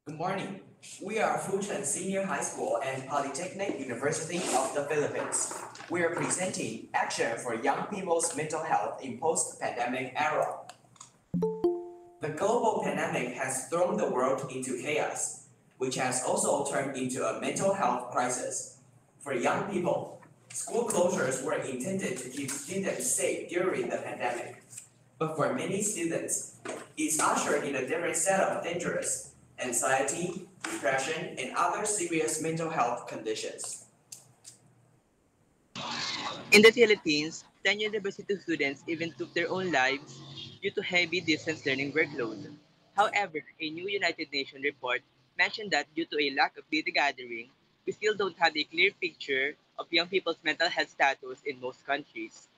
Good morning. We are Fuchun Senior High School and Polytechnic University of the Philippines. We are presenting Action for Young People's Mental Health in Post-Pandemic Era. The global pandemic has thrown the world into chaos, which has also turned into a mental health crisis. For young people, school closures were intended to keep students safe during the pandemic. But for many students, it's ushered in a different set of dangerous anxiety, depression, and other serious mental health conditions. In the Philippines, 10 university students even took their own lives due to heavy distance learning workload. However, a new United Nations report mentioned that due to a lack of data gathering, we still don't have a clear picture of young people's mental health status in most countries.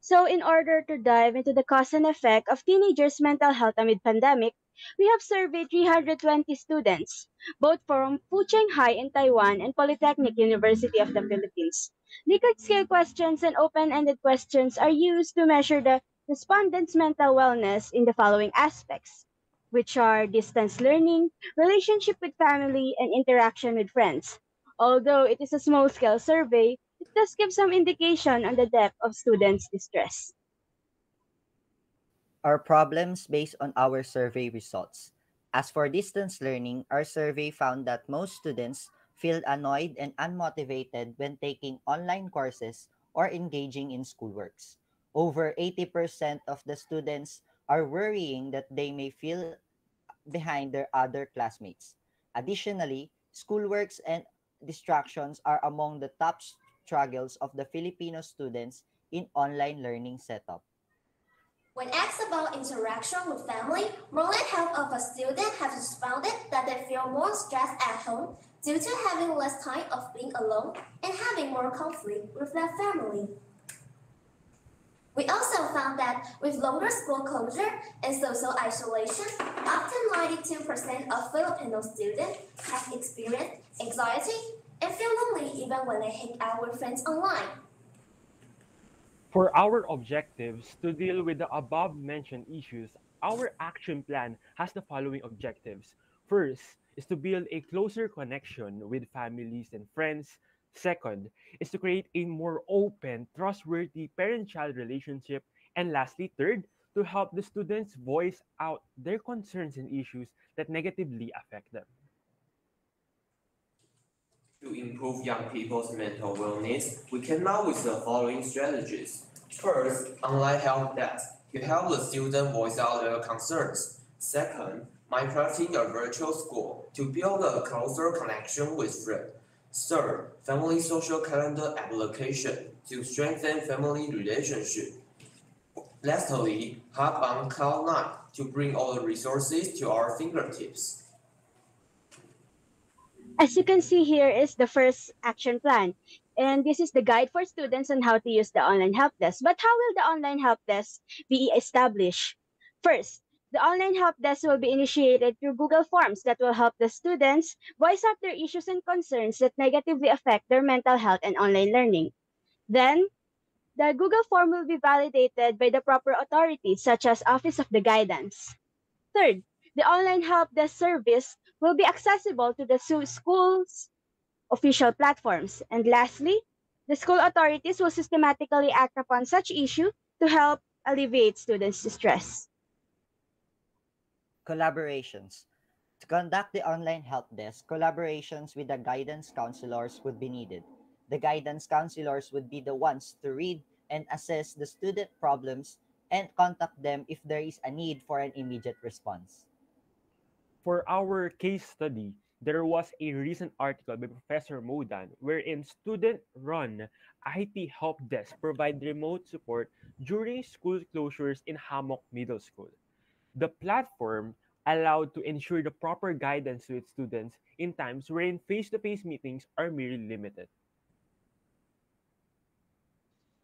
So, in order to dive into the cause and effect of teenagers' mental health amid pandemic, we have surveyed 320 students, both from Fucheng High in Taiwan and Polytechnic University of the Philippines. Likert scale questions and open-ended questions are used to measure the respondents' mental wellness in the following aspects, which are distance learning, relationship with family, and interaction with friends. Although it is a small-scale survey, it does give some indication on the depth of students' distress. Our problems based on our survey results. As for distance learning, our survey found that most students feel annoyed and unmotivated when taking online courses or engaging in schoolworks. Over 80% of the students are worrying that they may feel behind their other classmates. Additionally, schoolworks and distractions are among the top struggles of the Filipino students in online learning setup. When asked about interaction with family, more than half of the students have responded that they feel more stressed at home due to having less time of being alone and having more conflict with their family. We also found that with longer school closure and social isolation, up to 92% of Filipino students have experienced anxiety and feel lonely even when they hang out with friends online. For our objectives to deal with the above mentioned issues, our action plan has the following objectives. First is to build a closer connection with families and friends. Second is to create a more open, trustworthy parent-child relationship. And lastly, third, to help the students voice out their concerns and issues that negatively affect them. To improve young people's mental wellness, we came up with the following strategies. First, online help desk to help the student voice out their concerns. Second, crafting a virtual school to build a closer connection with friends. Third, family social calendar application to strengthen family relationship. Lastly, hub on Cloud9 to bring all the resources to our fingertips. As you can see here is the first action plan. And this is the guide for students on how to use the online help desk. But how will the online help desk be established? First, the online help desk will be initiated through Google Forms that will help the students voice out their issues and concerns that negatively affect their mental health and online learning. Then, the Google form will be validated by the proper authorities such as Office of the Guidance. Third, the online help desk service will be accessible to the school's official platforms. And lastly, the school authorities will systematically act upon such issue to help alleviate students' distress. Collaborations. To conduct the online help desk, collaborations with the guidance counselors would be needed. The guidance counselors would be the ones to read and assess the student problems and contact them if there is a need for an immediate response. For our case study, there was a recent article by Professor Modan wherein student-run IT help desk provide remote support during school closures in Hammock Middle School. The platform allowed to ensure the proper guidance to its students in times wherein face-to-face meetings are merely limited.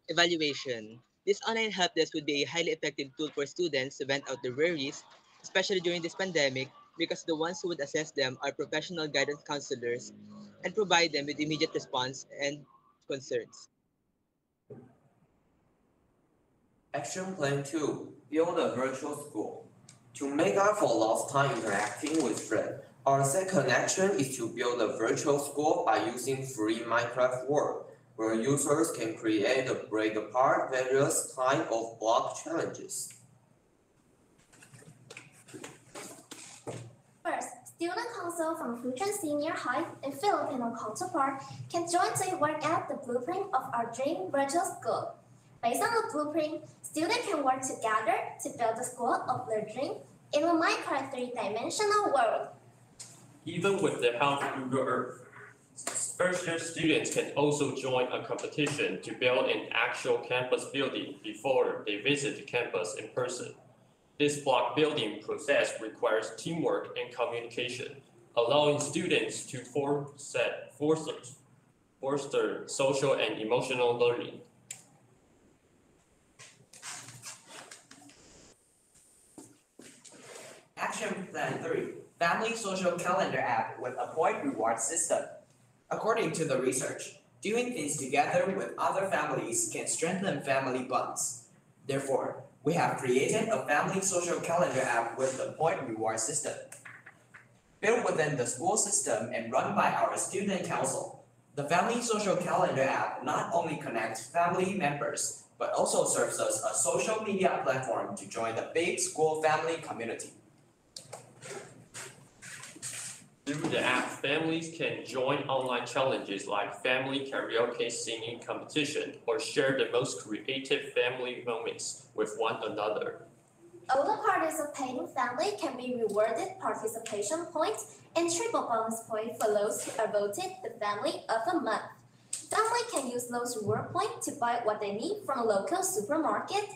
Evaluation. This online help desk would be a highly effective tool for students to vent out their worries, especially during this pandemic, because the ones who would assess them are professional guidance counselors and provide them with immediate response and concerns. Action Plan 2. Build a virtual school. To make up for lost time interacting with friends, our second action is to build a virtual school by using free Minecraft world, where users can create and break apart various types of block challenges. First, student council from Fujian Senior High and Filipino counterpart can jointly work out the blueprint of our dream virtual school. Based on the blueprint, students can work together to build the school of their dream in a Minecraft three-dimensional world. Even with the help of Google Earth, first-year students can also join a competition to build an actual campus building before they visit the campus in person. This block building process requires teamwork and communication, allowing students to foster social and emotional learning. Action Plan 3, Family Social Calendar App with a point reward system. According to the research, doing things together with other families can strengthen family bonds. Therefore, we have created a family social calendar app with the point reward system. Built within the school system and run by our student council, the Family Social Calendar app not only connects family members, but also serves as a social media platform to join the big school family community. Through the app, families can join online challenges like family karaoke singing competition or share the most creative family moments with one another. All the participating family can be rewarded participation points and triple bonus points for those who are voted the family of the month. Family can use those reward points to buy what they need from a local supermarket.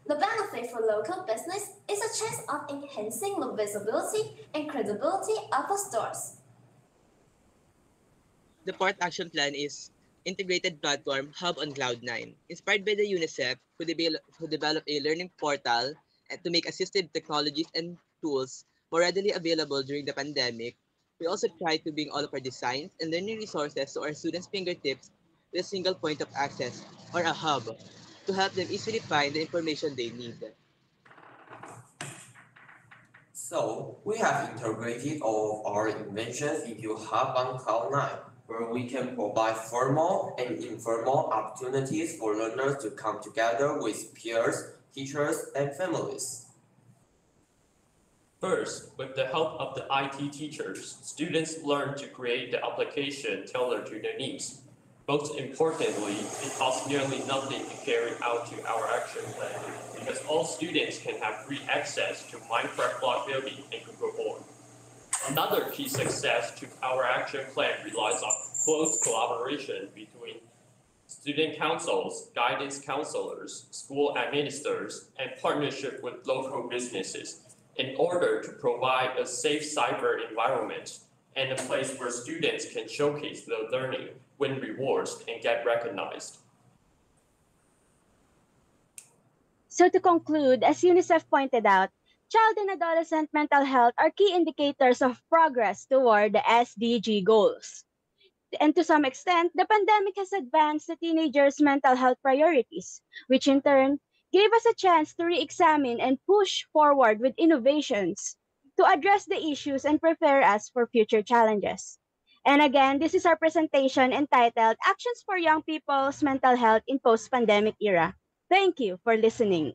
The benefit for local business is a chance of enhancing the visibility and credibility of the stores. The fourth action plan is integrated platform hub on Cloud9. Inspired by the UNICEF, who developed a learning portal to make assistive technologies and tools more readily available during the pandemic, we also try to bring all of our designs and learning resources to our students' fingertips with a single point of access, or a hub, to help them easily find the information they need. So, we have integrated all of our inventions into Hub on Cloud9, where we can provide formal and informal opportunities for learners to come together with peers, teachers, and families. First, with the help of the IT teachers, students learn to create the application tailored to their needs. Most importantly, it costs nearly nothing to carry out to our action plan because all students can have free access to Minecraft block building and Google Board. Another key success to our action plan relies on close collaboration between student councils, guidance counselors, school administrators, and partnership with local businesses in order to provide a safe cyber environment and a place where students can showcase their learning, win rewards, and get recognized. So to conclude, as UNICEF pointed out, child and adolescent mental health are key indicators of progress toward the SDG goals. And to some extent, the pandemic has advanced the teenagers' mental health priorities, which in turn gave us a chance to re-examine and push forward with innovations to address the issues and prepare us for future challenges. And again, this is our presentation entitled Actions for Young People's Mental Health in Post-Pandemic Era. Thank you for listening.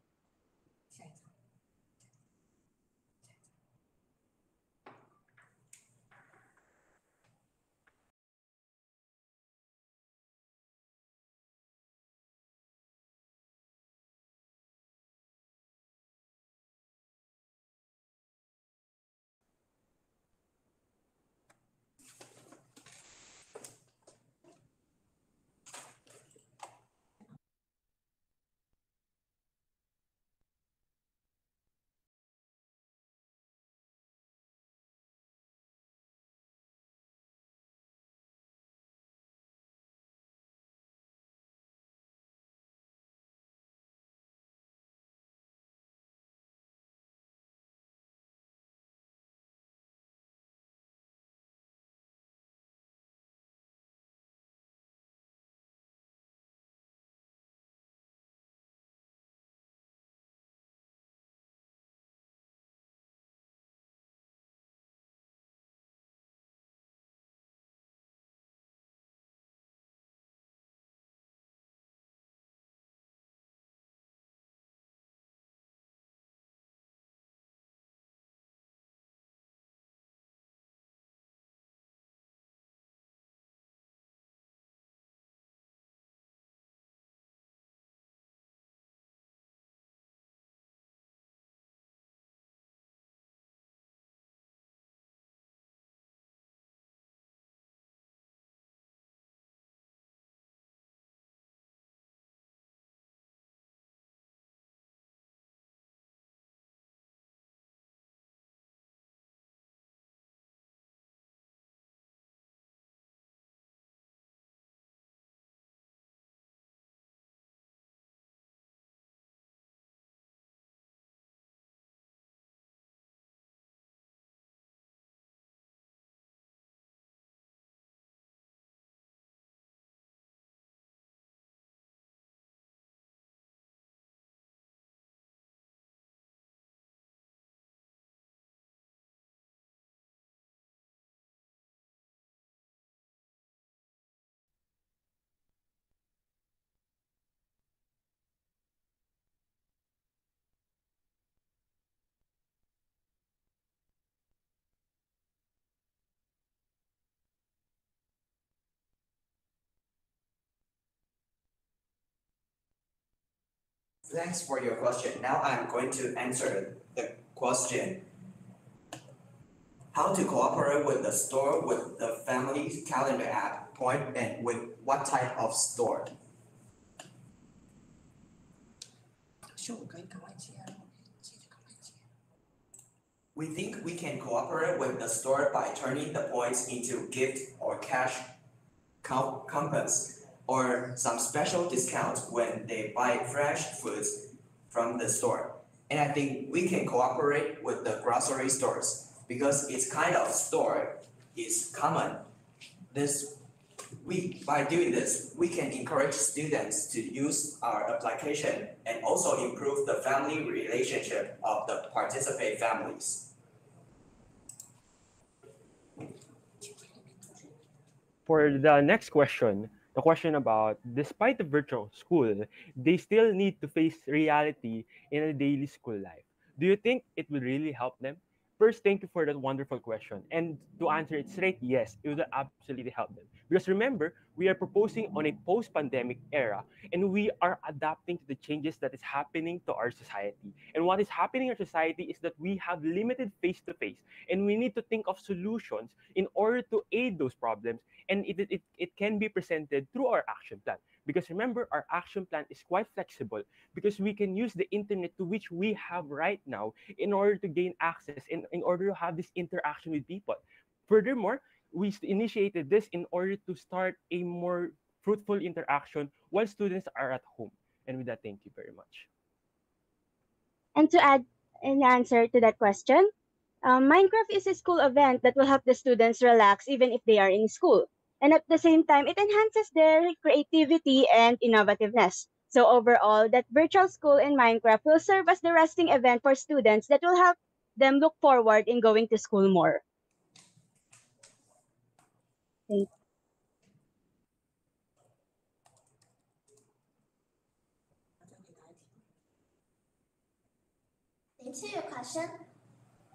Thanks for your question. Now I'm going to answer the question how to cooperate with the store with the family calendar app point and with what type of store. We think we can cooperate with the store by turning the points into gift or cash coupons or some special discounts when they buy fresh foods from the store. And I think we can cooperate with the grocery stores because its kind of store is common. This by doing this, we can encourage students to use our application and also improve the family relationship of the participate families. For the next question, the question about despite the virtual school, they still need to face reality in a daily school life. Do you think it will really help them? First, thank you for that wonderful question. And to answer it straight, yes, it will absolutely help them. Because remember, we are proposing on a post pandemic era and we are adapting to the changes that is happening to our society. And what is happening in our society is that we have limited face to face and we need to think of solutions in order to aid those problems and it can be presented through our action plan because remember our action plan is quite flexible because we can use the internet to which we have right now in order to gain access in order to have this interaction with people. Furthermore, we initiated this in order to start a more fruitful interaction while students are at home. And with that, thank you very much. And to add an answer to that question, Minecraft is a school event that will help the students relax even if they are in school. And at the same time, it enhances their creativity and innovativeness. So overall, that virtual school in Minecraft will serve as the resting event for students that will help them look forward in going to school more. Thank Into your question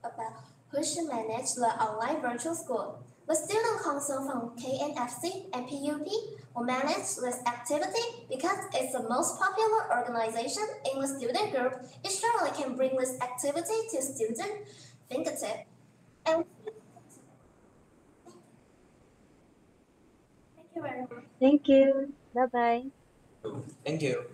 about who should manage the online virtual school. The Student Council from KNFC and PUP will manage this activity because it's the most popular organization in the student group. It surely can bring this activity to student fingertip. And thank you very much. Thank you. Bye bye. Thank you.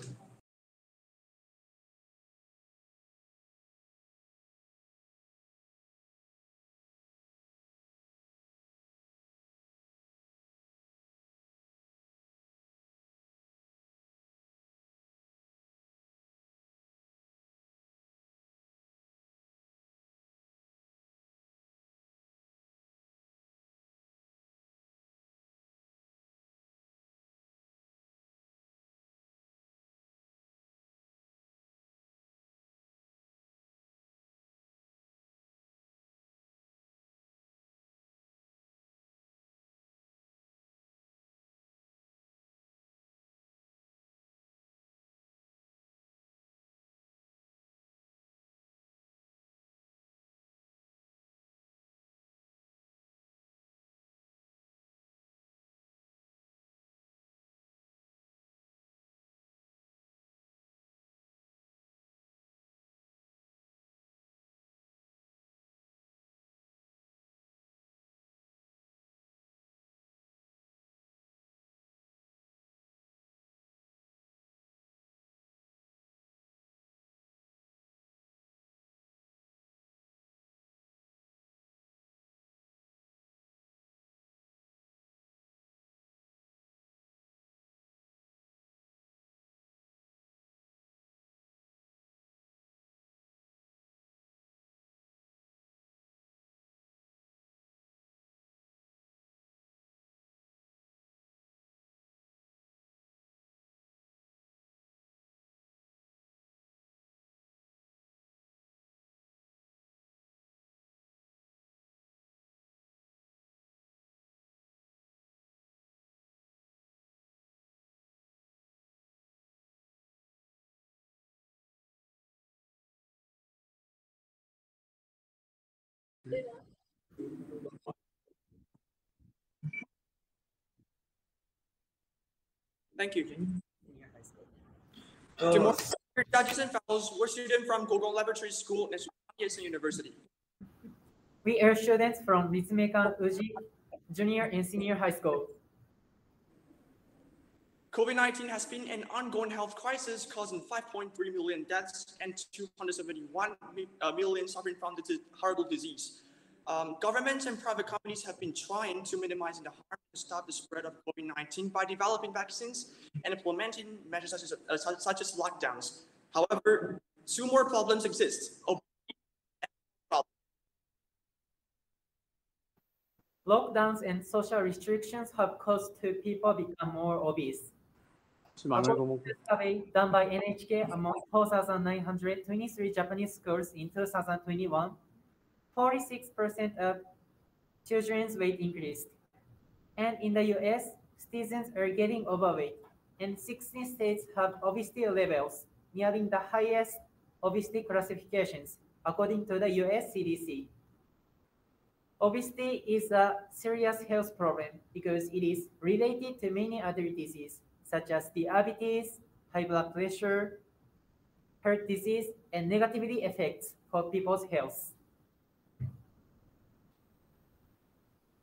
Thank you. Uh, Judges and fellows were students from Gogol Laboratory School and Yale University. We are students from Ritsumeikan Uji Junior and Senior High School. COVID-19 has been an ongoing health crisis causing 5.3 million deaths and 271 million suffering from the horrible disease. Governments and private companies have been trying to minimize the harm and stop the spread of COVID-19 by developing vaccines and implementing measures such as lockdowns. However, two more problems exist. Lockdowns and social restrictions have caused people become more obese. According to a survey done by NHK among 4,923 Japanese schools in 2021, 46% of children's weight increased. And in the US, citizens are getting overweight, and 16 states have obesity levels nearing the highest obesity classifications, according to the US CDC. Obesity is a serious health problem because it is related to many other diseases, such as diabetes, high blood pressure, heart disease, and negatively affects for people's health.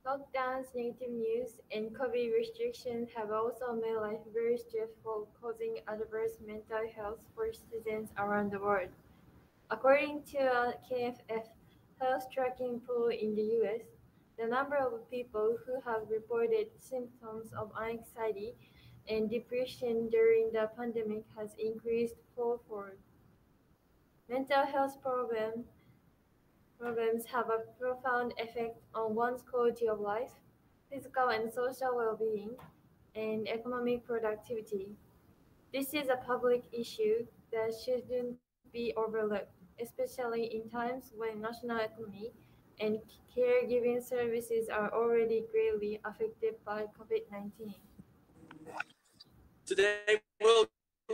Lockdowns, negative news, and COVID restrictions have also made life very stressful, causing adverse mental health for citizens around the world. According to a KFF health tracking pool in the US, the number of people who have reported symptoms of anxiety and depression during the pandemic has increased fourfold. Mental health problems have a profound effect on one's quality of life, physical and social well-being, and economic productivity. This is a public issue that shouldn't be overlooked, especially in times when national economy and caregiving services are already greatly affected by COVID-19. Today, we're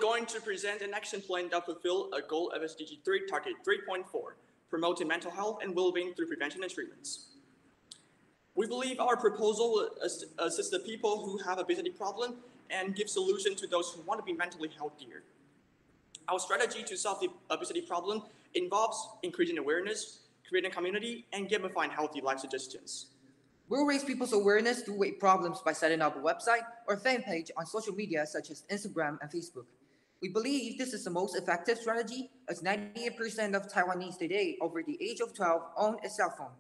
going to present an action plan that fulfill a goal of SDG 3 Target 3.4, promoting mental health and well-being through prevention and treatments. We believe our proposal will assist the people who have obesity problem and give solution to those who want to be mentally healthier. Our strategy to solve the obesity problem involves increasing awareness, creating community, and gamifying healthy life suggestions. We'll raise people's awareness to weight problems by setting up a website or fan page on social media such as Instagram and Facebook. We believe this is the most effective strategy as 98% of Taiwanese today over the age of 12 own a cell phone.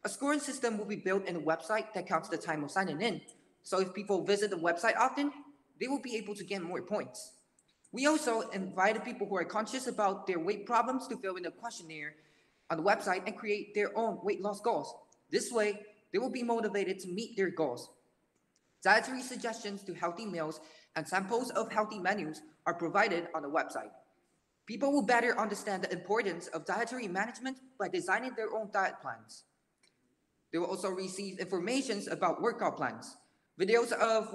A scoring system will be built in the website that counts the time of signing in, so if people visit the website often, they will be able to get more points. We also invited people who are conscious about their weight problems to fill in a questionnaire on the website and create their own weight loss goals. This way, they will be motivated to meet their goals. Dietary suggestions to healthy meals and samples of healthy menus are provided on the website. People will better understand the importance of dietary management by designing their own diet plans. They will also receive information about workout plans, videos of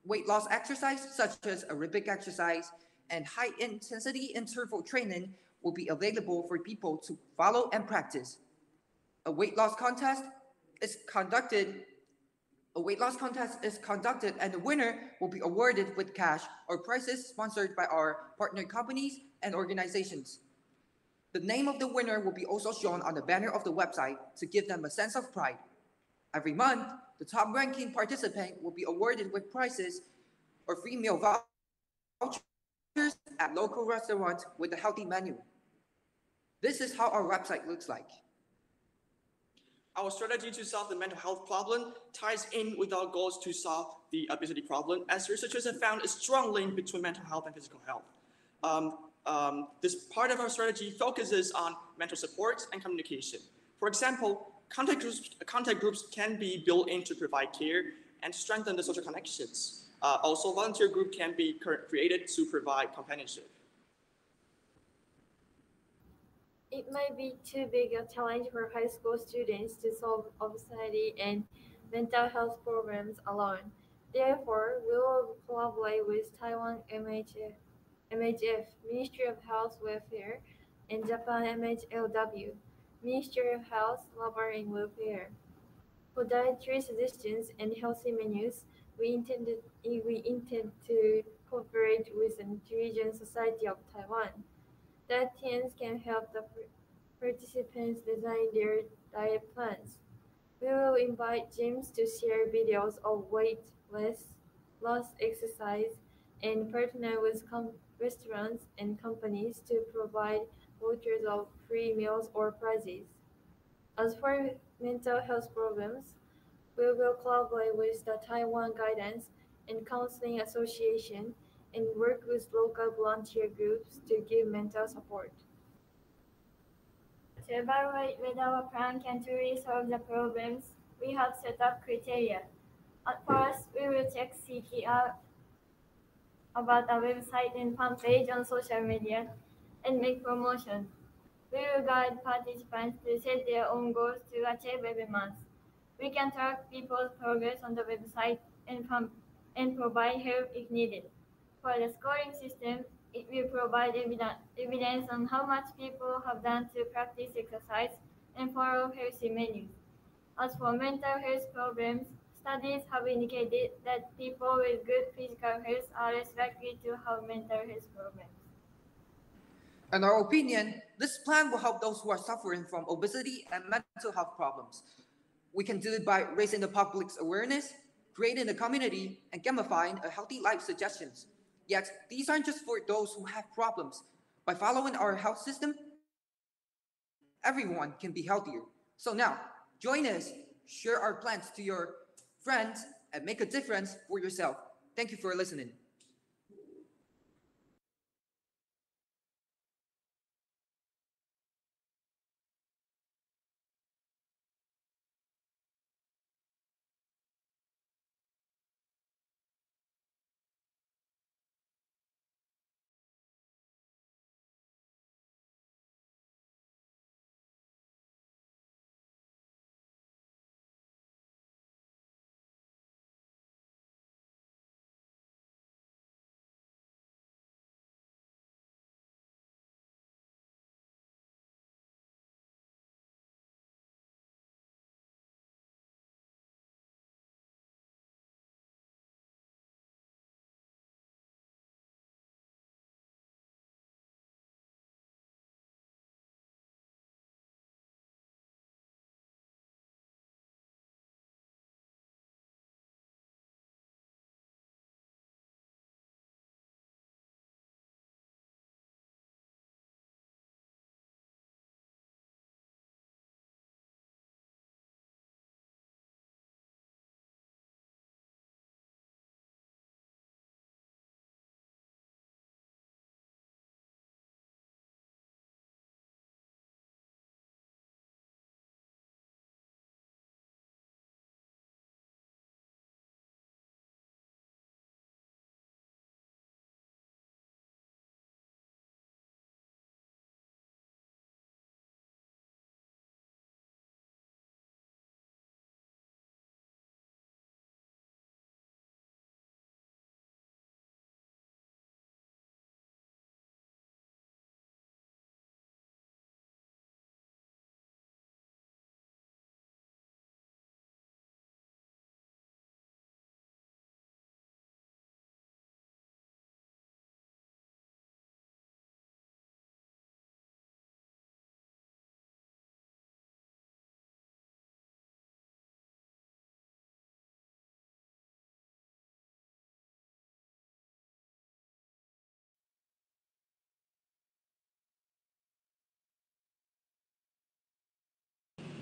weight loss exercise such as aerobic exercise and high-intensity interval training will be available for people to follow and practice. A weight loss contest is conducted and the winner will be awarded with cash or prizes sponsored by our partner companies and organizations. The name of the winner will be also shown on the banner of the website to give them a sense of pride. Every month, the top ranking participant will be awarded with prizes or free meal vouchers at local restaurants with a healthy menu. This is how our website looks like. Our strategy to solve the mental health problem ties in with our goals to solve the obesity problem, as researchers have found a strong link between mental health and physical health. This part of our strategy focuses on mental support and communication. For example, contact groups can be built in to provide care and strengthen the social connections. Also, volunteer group can be created to provide companionship. It might be too big a challenge for high school students to solve obesity and mental health programs alone. Therefore, we will collaborate with Taiwan MHF, Ministry of Health Welfare, and Japan MHLW, Ministry of Health, Labor and Welfare. For dietary suggestions and healthy menus, we intend to cooperate with the Nutrition Society of Taiwan. that teens can help the participants design their diet plans. We will invite gyms to share videos of loss exercise and partner with restaurants and companies to provide vouchers of free meals or prizes. As for mental health problems, we will collaborate with the Taiwan Guidance and Counseling Association and work with local volunteer groups to give mental support. To evaluate whether our plan can truly solve the problems, we have set up criteria. At first, we will check CTR about our website and fan page on social media and make promotion. We will guide participants to set their own goals to achieve every month. We can track people's progress on the website and provide help if needed. For the scoring system, it will provide evidence on how much people have done to practice exercise and follow healthy menus. As for mental health problems, studies have indicated that people with good physical health are less likely to have mental health problems. In our opinion, this plan will help those who are suffering from obesity and mental health problems. We can do it by raising the public's awareness, creating a community, and gamifying a healthy life suggestions. Yet, these aren't just for those who have problems. By following our health system, everyone can be healthier. So now, join us, share our plans to your friends, and make a difference for yourself. Thank you for listening.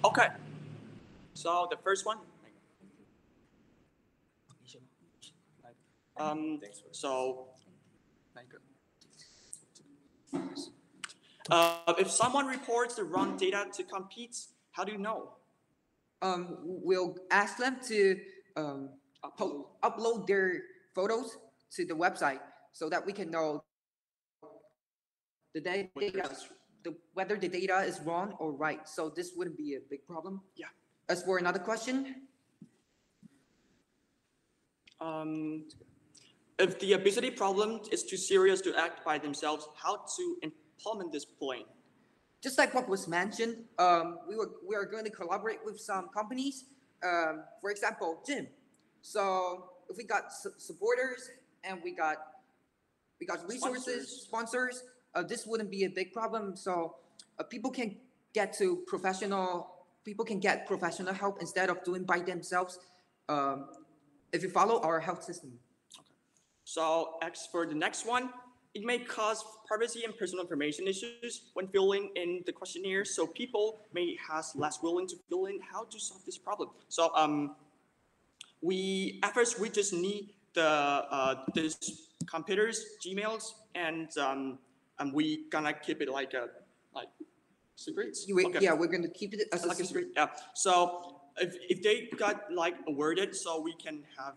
Okay, so the first one. So, if someone reports the wrong data to compete, how do you know? We'll ask them to upload their photos to the website so that we can know whether the data is wrong or right. So this wouldn't be a big problem. Yeah. As for another question, If the obesity problem is too serious to act by themselves, how to implement this plan? just like what was mentioned, we are going to collaborate with some companies. For example, gym. So if we got supporters and we got resources, sponsors, this wouldn't be a big problem. So people can get to professional. People can get professional help instead of doing by themselves. Um, if you follow our health system. So as for the next one, it may cause privacy and personal information issues when filling in the questionnaire. So people may has less willing to fill in how to solve this problem. So we at first we just need this computers, Gmails, and we gonna keep it like secrets. Yeah, we're gonna keep it as like a secret. Yeah. So if they got like awarded, so we can have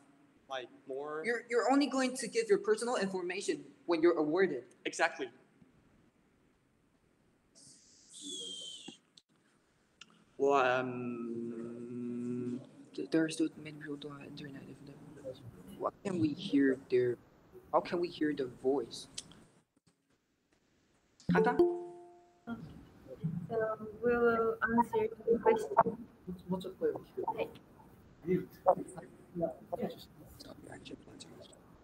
like more. You're only going to give your personal information when you're awarded. Exactly. Well, there are still many people don't have internet. What can we hear their? How can we hear their voice? Hanta? So we will answer the question. Okay.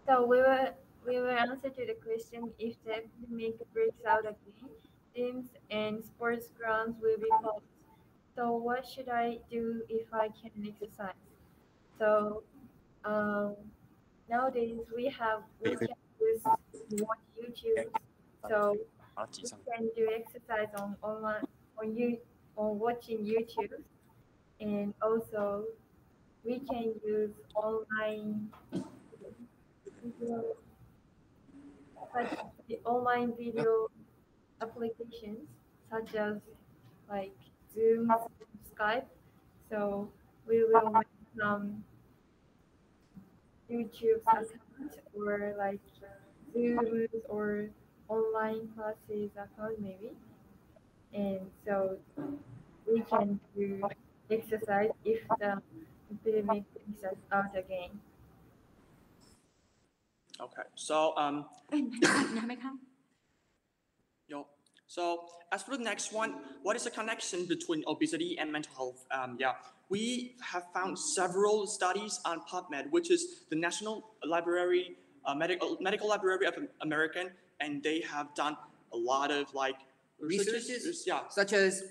So we will answer to the question if the epidemic breaks out again, gyms and sports grounds will be closed. So what should I do if I can exercise? So um, nowadays we can use watch YouTube. So we can do exercise on online on watching YouTube, and also we can use video, such the online video applications such as like Zoom, Skype. So we will make some YouTube's account or like Zoom or online classes account maybe. And so we can do exercise if the epidemic brings us out again. Okay. So yo. So as for the next one, what is the connection between obesity and mental health? Yeah, we have found several studies on PubMed, which is the National Library, Medical Library of American, and they have done a lot of like Researches, yeah, such as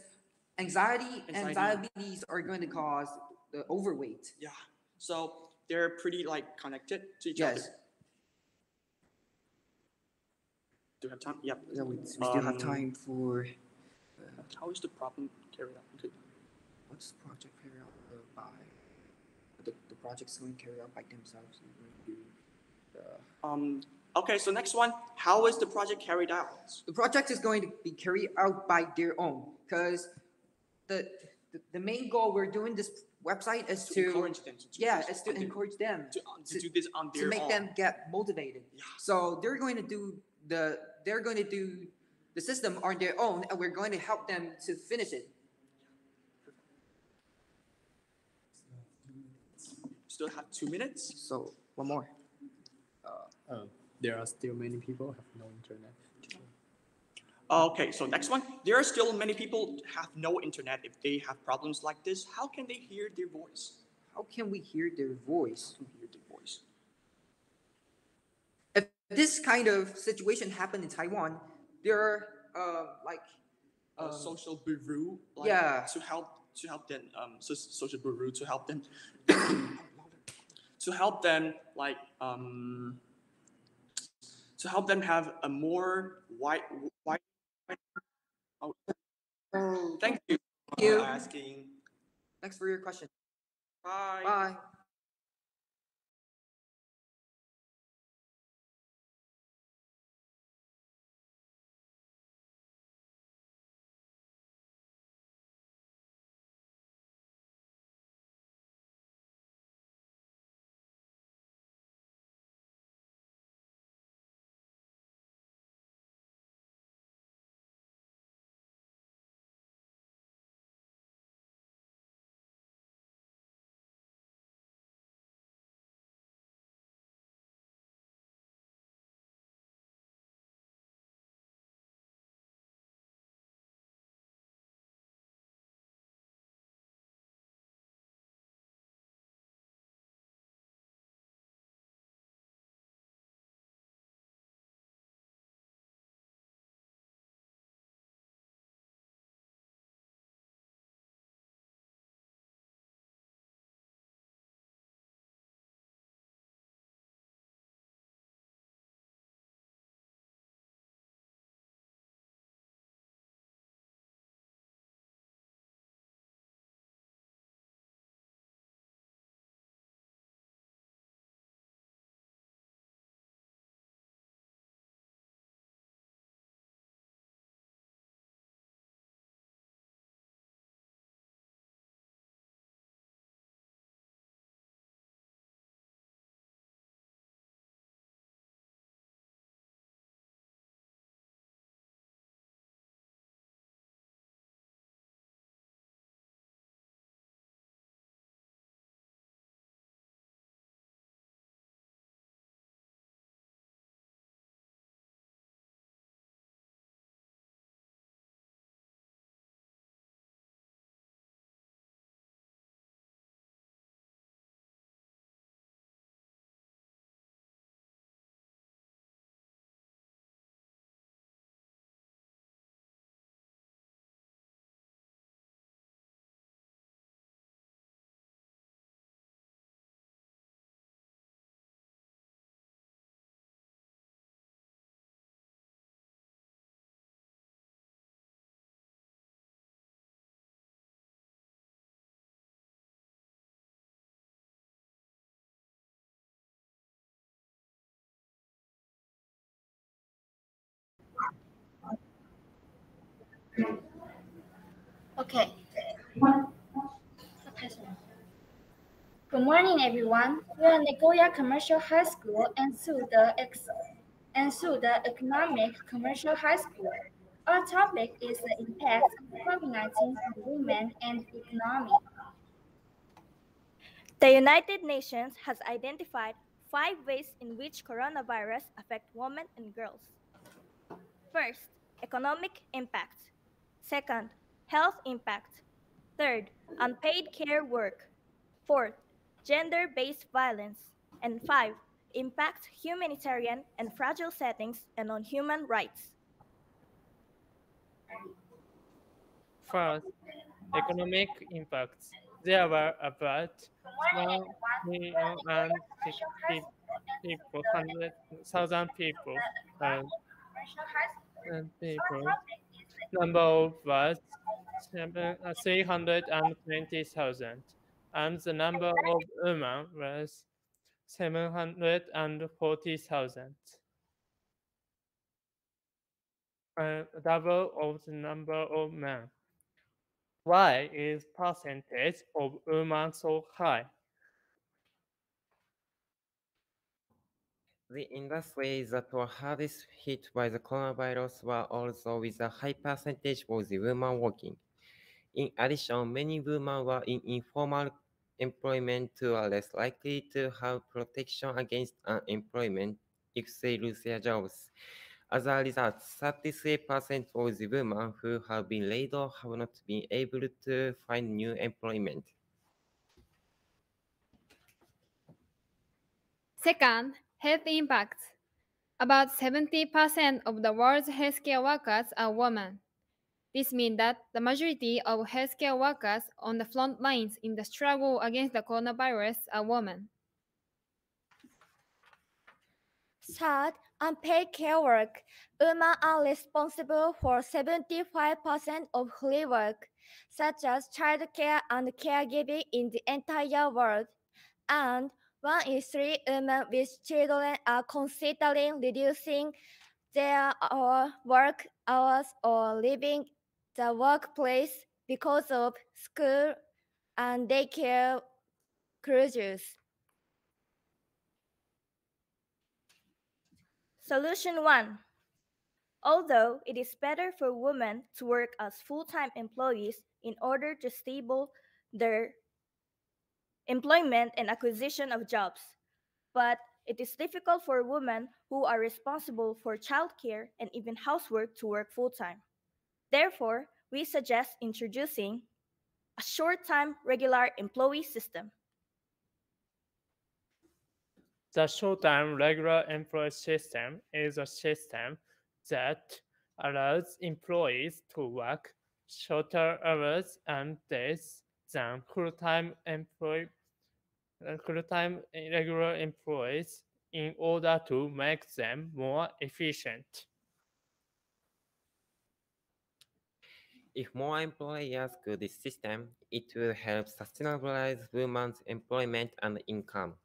anxiety and diabetes are going to cause the overweight. Yeah, so they're pretty like connected to each other. Yes. Do you have time? Yep. Yeah, we still have time for. How is the problem carried out? Okay. What's the project carried out by? The project's going to carry out by themselves. Okay, so next one, how is the project carried out? The project is going to be carried out by their own, because the main goal we're doing this website is to encourage them to encourage them to do this on their own, to make them get motivated. Yeah. So they're going to do the system on their own, and we're going to help them to finish it. Still have 2 minutes. So one more. There are still many people have no internet. Okay, so next one. There are still many people have no internet. If they have problems like this, how can they hear their voice? How can we hear their voice? If this kind of situation happened in Taiwan, there are social bureau, to help them, social bureau to help them, to help them to help them have a more wide. Oh, thank you for asking. Thanks for your question. Bye. Bye. Okay. Good morning, everyone. We are Nagoya Commercial High School and Suda Economic Commercial High School. Our topic is the impact of COVID-19 on women and the economy. The United Nations has identified 5 ways in which coronavirus affect women and girls. First, economic impact. Second, health impact. Third, unpaid care work. Fourth, gender-based violence. And 5, impact humanitarian and fragile settings and on human rights. First, economic impacts. There were about Good morning, 1 everyone. We million are and Nagoya Commercial High 60 School and people, Suda 100,000 people, Economic Commercial High School. and Our people. topic is the Number of was 320,000, and the number of women was 740,000, double of the number of men. Why is percentage of women so high? The industries that were hardest hit by the coronavirus were also with a high percentage of the women working. In addition, many women were in informal employment who are less likely to have protection against unemployment if they lose their jobs. As a result, 33% of the women who have been laid off have not been able to find new employment. Second, health impacts. About 70% of the world's healthcare workers are women. This means that the majority of healthcare workers on the front lines in the struggle against the coronavirus are women. Third, unpaid care work. Women are responsible for 75% of free work, such as childcare and caregiving in the entire world. And 1 in 3 women with children are considering reducing their work hours or leaving the workplace because of school and daycare closures. Solution 1. Although it is better for women to work as full-time employees in order to stable their employment and acquisition of jobs, but it is difficult for women who are responsible for childcare and even housework to work full-time. Therefore, we suggest introducing a short-time regular employee system. The short-term regular employee system is a system that allows employees to work shorter hours and days than full-time regular employees in order to make them more efficient. If more employers could this system, it will help sustainabilize women's employment and income.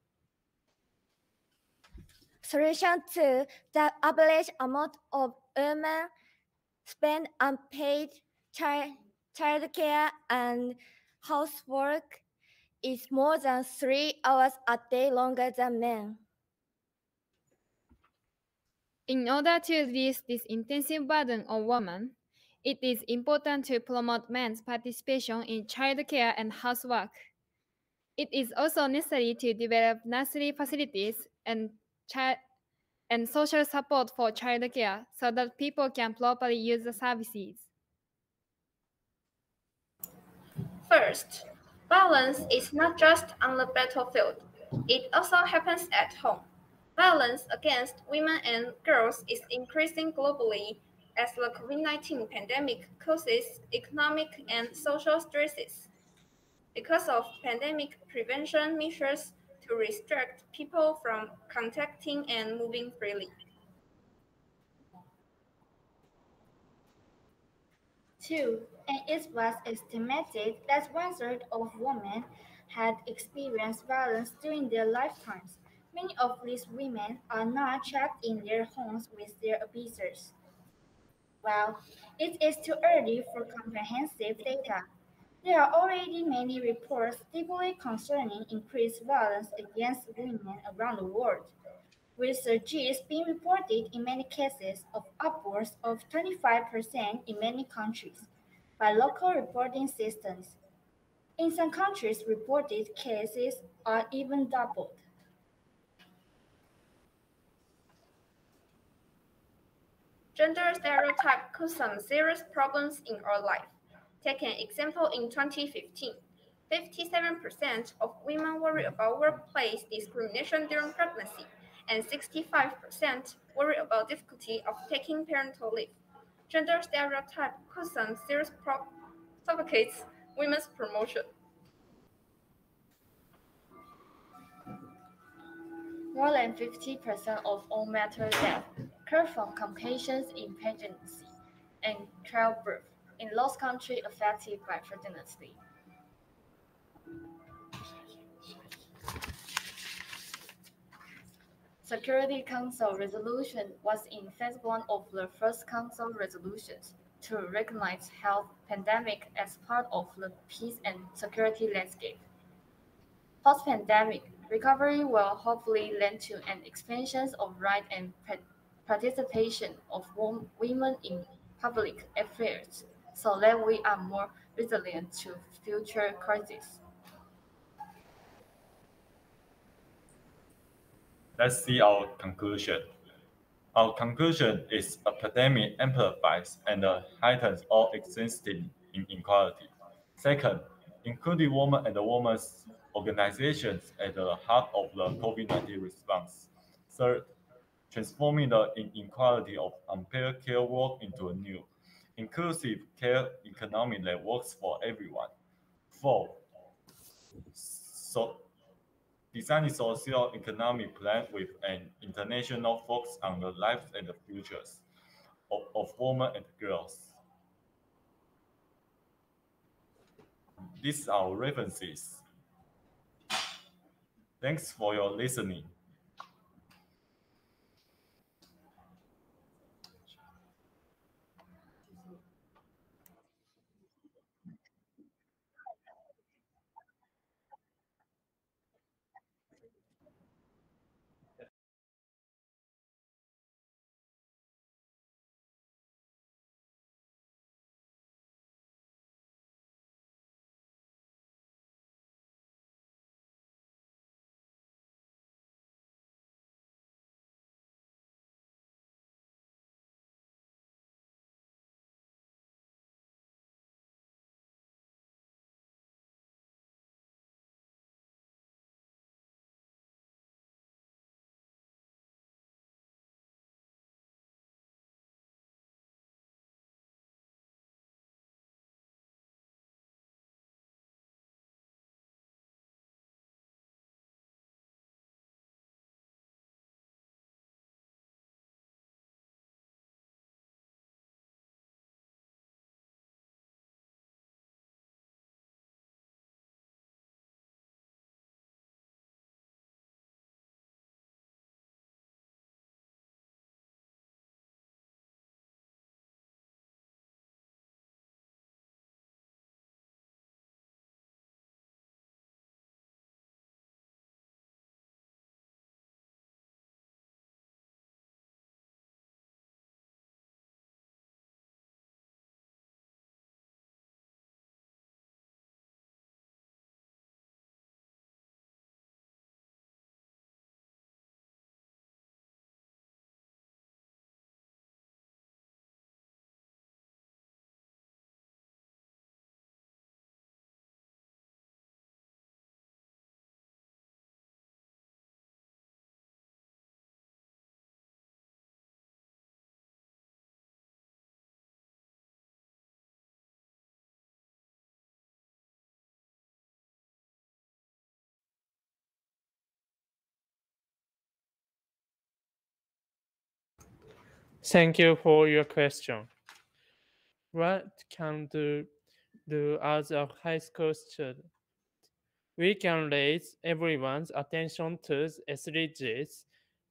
Solution 2. The average amount of women spend unpaid childcare and housework is more than 3 hours a day longer than men. In order to reduce this intensive burden on women, it is important to promote men's participation in childcare and housework. It is also necessary to develop nursery facilities and social support for childcare so that people can properly use the services. First, violence is not just on the battlefield, it also happens at home. Violence against women and girls is increasing globally as the COVID-19 pandemic causes economic and social stresses. Because of pandemic prevention measures to restrict people from contacting and moving freely. 2. And it was estimated that 1/3 of women had experienced violence during their lifetimes. Many of these women are now trapped in their homes with their abusers. Well, it is too early for comprehensive data. There are already many reports deeply concerning increased violence against women around the world, with surges being reported in many cases of upwards of 25% in many countries by local reporting systems. In some countries, reported cases are even doubled. Gender stereotype cause some serious problems in our life. Take an example in 2015. 57% of women worry about workplace discrimination during pregnancy, and 65% worry about difficulty of taking parental leave. Gender stereotype cause some serious suffocates women's promotion. More than 50% of all maternal deaths occur from complications in pregnancy and childbirth in those countries affected by pregnancy. Security Council resolution was in phase one of the first Council resolutions to recognize health pandemic as part of the peace and security landscape. Post-pandemic, recovery will hopefully lead to an expansion of rights and participation of women in public affairs so that we are more resilient to future crises. Let's see our conclusion. Our conclusion is a pandemic amplifies and heightens all existing inequality. Second, including women and women's organizations at the heart of the COVID-19 response. Third, transforming the inequality of unpaid care work into a new, inclusive care economy that works for everyone. Fourth, so designing socio-economic plan with an international focus on the lives and the futures of women and girls. These are our references. Thanks for your listening. Thank you for your question. What can do as a high school student? We can raise everyone's attention to SDGs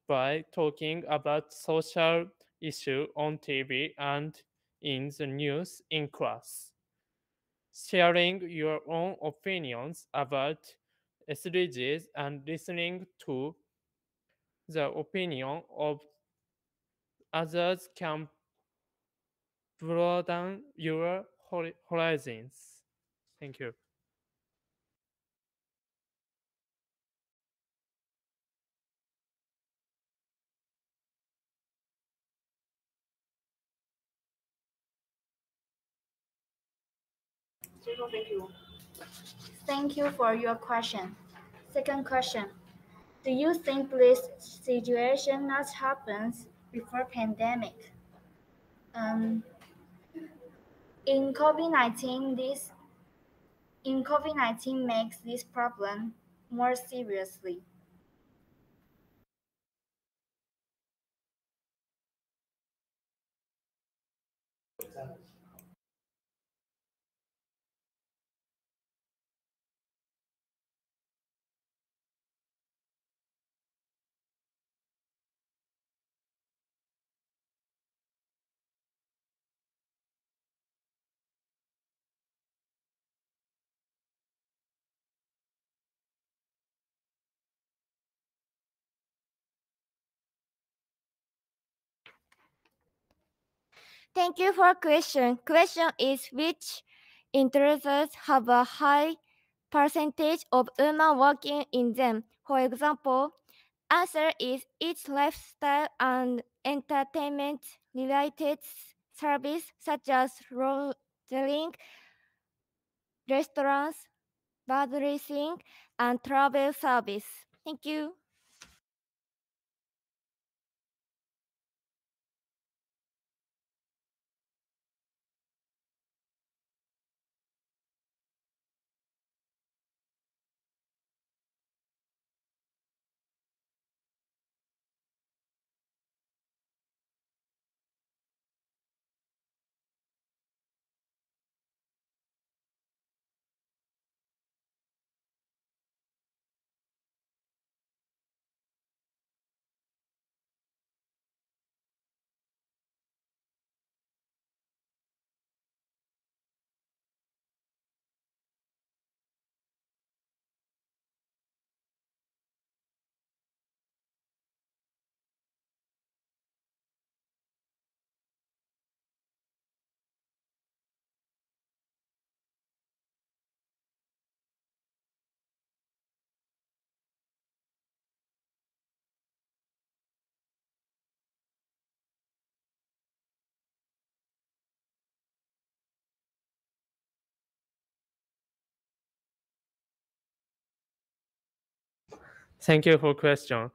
by talking about social issue on TV and in the news in class. Sharing your own opinions about SDGs and listening to the opinion of others can broaden your horizons. Thank you. Thank you. Thank you for your question. Second question. Do you think this situation not happens before pandemic? Um, in COVID-19, COVID-19 makes this problem more seriously. Thank you for question. Question is which industries have a high percentage of women working in them? For example, answer is each lifestyle and entertainment related service such as modeling, restaurants, bird racing, and travel service. Thank you. Thank you for question.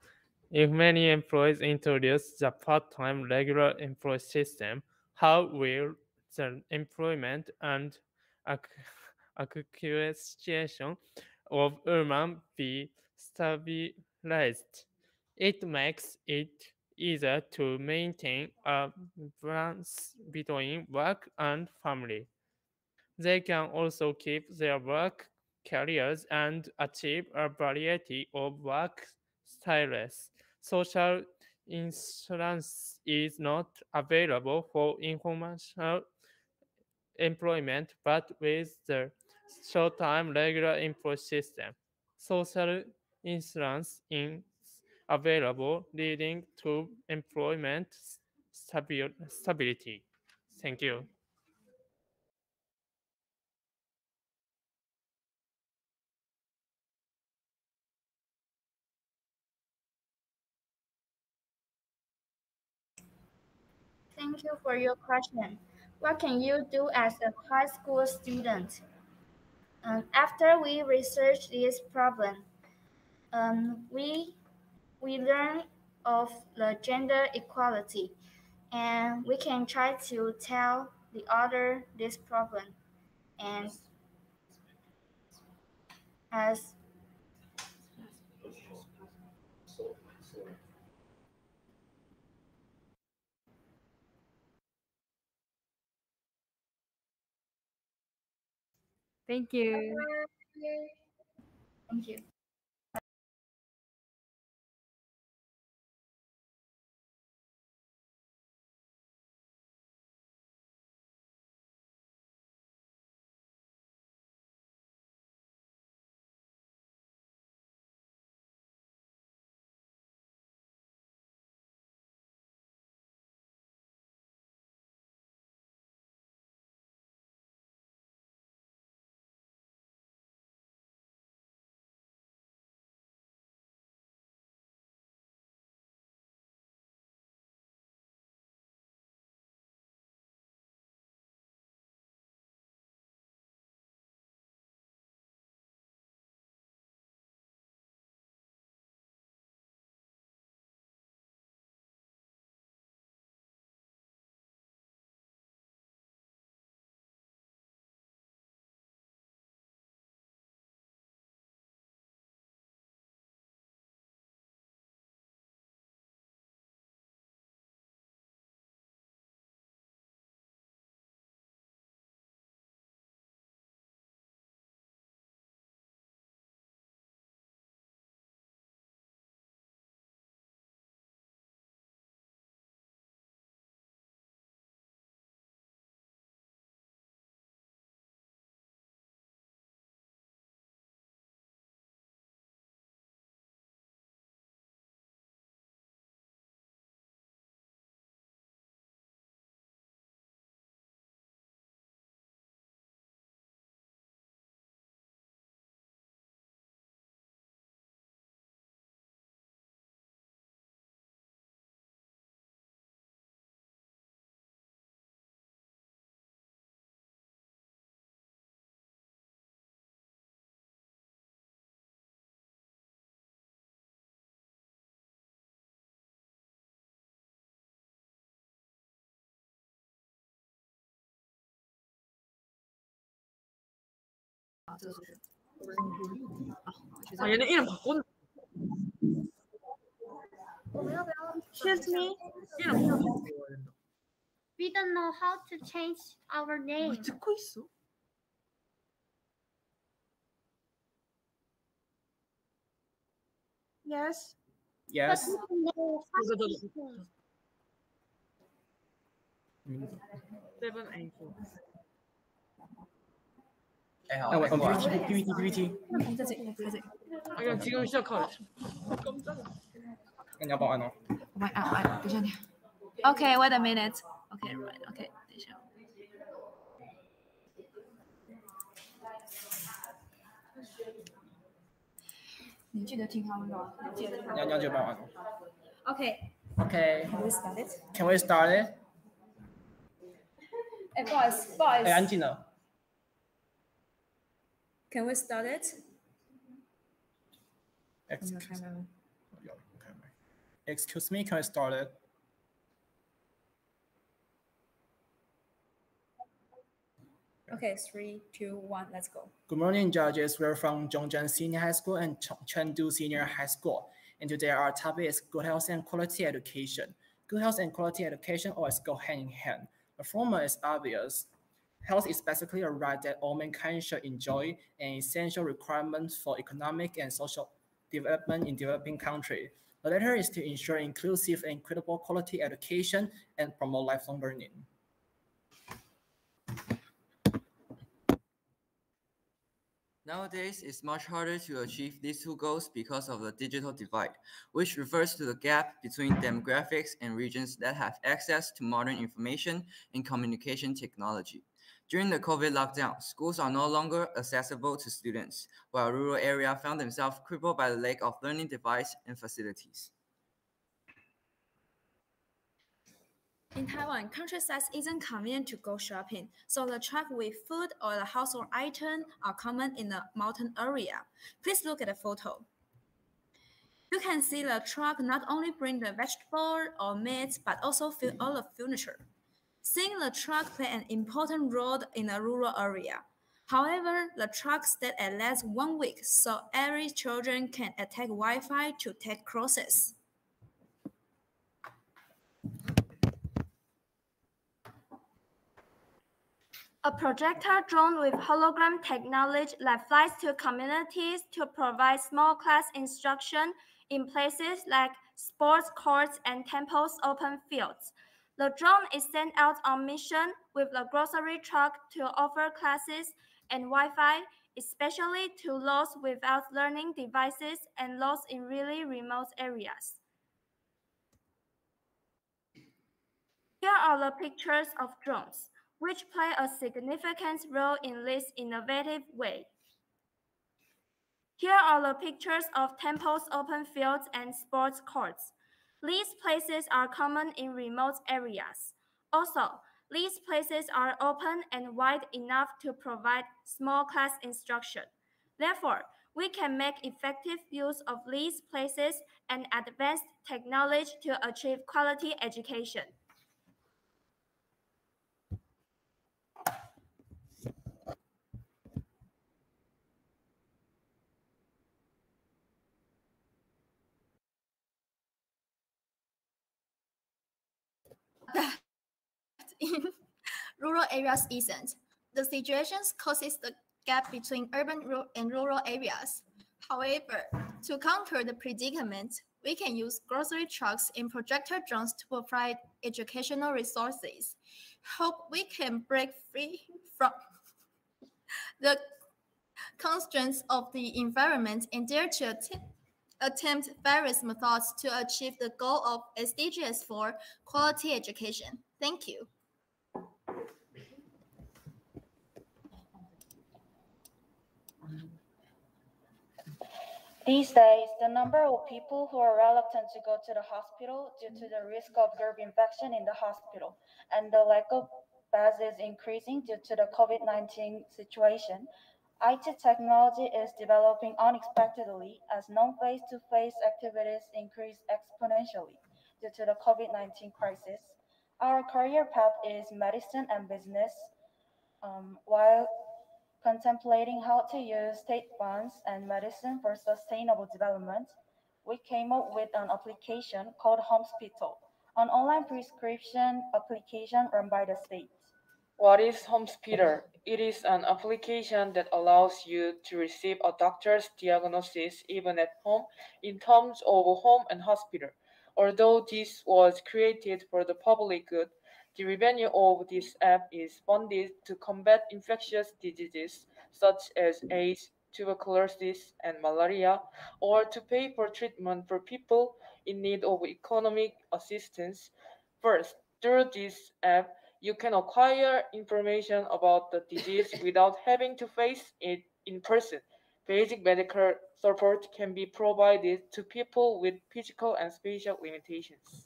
If many employees introduce the part-time regular employee system, how will the employment and acquisition of women be stabilized? It makes it easier to maintain a balance between work and family. They can also keep their work careers and achieve a variety of work styles. Social insurance is not available for informal employment, but with the short-time regular employee system, social insurance is available, leading to employment stability. Thank you. Thank you for your question. What can you do as a high school student? After we research this problem, we learn of the gender equality, and we can try to tell the other this problem. And as Thank you. Thank you. 얘네 이름 바꿨. Excuse me. 이름 We don't know how to change our name. 듣고 있어? Yes. Yes. But we don't know how to change. 7A4. PPT. 그냥 지금 시작하래. 깜짝이야. 那你要帮我按哦。 Okay, wait a minute. Okay, right. Okay, 等一下。你记得听他们的吗？你记得听他们的。你要就帮我按哦。 Okay. Okay. Can we start it? Can we start it? 哎，不好意思，不好意思。哎，安静了。Can we start it? Excuse me, can we start it? Okay, 3, 2, 1, let's go. Good morning, judges. We're from Zhongzhen Senior High School and Chengdu Senior High School. And today our topic is good health and quality education. Good health and quality education always go hand in hand. The former is obvious. Health is basically a right that all mankind should enjoy, an essential requirement for economic and social development in developing countries. The latter is to ensure inclusive and equitable quality education and promote lifelong learning. Nowadays, it's much harder to achieve these two goals because of the digital divide, which refers to the gap between demographics and regions that have access to modern information and communication technology. During the COVID lockdown, schools are no longer accessible to students, while rural areas found themselves crippled by the lack of learning devices and facilities. In Taiwan, countryside isn't convenient to go shopping, so the truck with food or the household item are common in the mountain area. Please look at the photo. You can see the truck not only bring the vegetable or meat, but also fill all the furniture. Seeing the truck play an important role in a rural area. However, the truck stayed at least 1 week, so every children can attach Wi-Fi to take courses. A projector drone with hologram technology that flies to communities to provide small class instruction in places like sports courts and temples open fields. The drone is sent out on mission with the grocery truck to offer classes and Wi-Fi, especially to those without learning devices and those in really remote areas. Here are the pictures of drones, which play a significant role in this innovative way. Here are the pictures of temples, open fields, and sports courts. These places are common in remote areas. Also, these places are open and wide enough to provide small class instruction. Therefore, we can make effective use of these places and advanced technology to achieve quality education. In rural areas isn't. The situation causes the gap between urban and rural areas. However, to counter the predicament, we can use grocery trucks and projector drones to provide educational resources. Hope we can break free from the constraints of the environment and dare to attempt various methods to achieve the goal of SDGs for quality education. Thank you. These days, the number of people who are reluctant to go to the hospital due to the risk of germ infection in the hospital and the lack of beds is increasing due to the COVID-19 situation. IT technology is developing unexpectedly as non-face-to-face activities increase exponentially due to the COVID-19 crisis. Our career path is medicine and business, while Contemplating how to use state funds and medicine for sustainable development, we came up with an application called Homespital, an online prescription application run by the state. What is HomeSpeeder? It is an application that allows you to receive a doctor's diagnosis even at home in terms of home and hospital. Although this was created for the public good, the revenue of this app is funded to combat infectious diseases such as AIDS, tuberculosis, and malaria, or to pay for treatment for people in need of economic assistance. First, through this app, you can acquire information about the disease without having to face it in person. Basic medical support can be provided to people with physical and spatial limitations.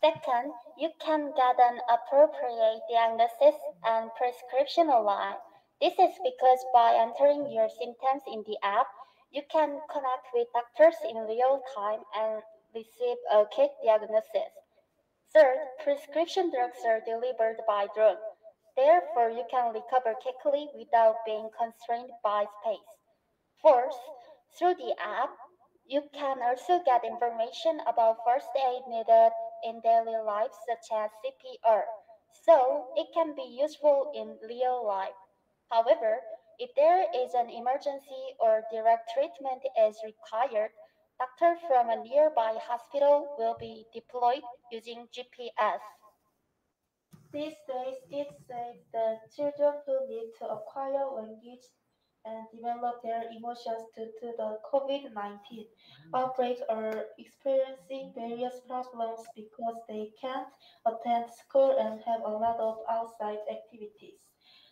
Second, you can get an appropriate diagnosis and prescription online. This is because by entering your symptoms in the app, you can connect with doctors in real time and receive a quick diagnosis. Third, prescription drugs are delivered by drone. Therefore, you can recover quickly without being constrained by space. Fourth, through the app, you can also get information about first aid needed in daily life, such as CPR, so it can be useful in real life. However, if there is an emergency or direct treatment is required, doctors from a nearby hospital will be deployed using GPS. These days, it says that children who need to acquire language and develop their emotions due to the COVID-19 outbreak are experiencing various problems because they can't attend school and have a lot of outside activities.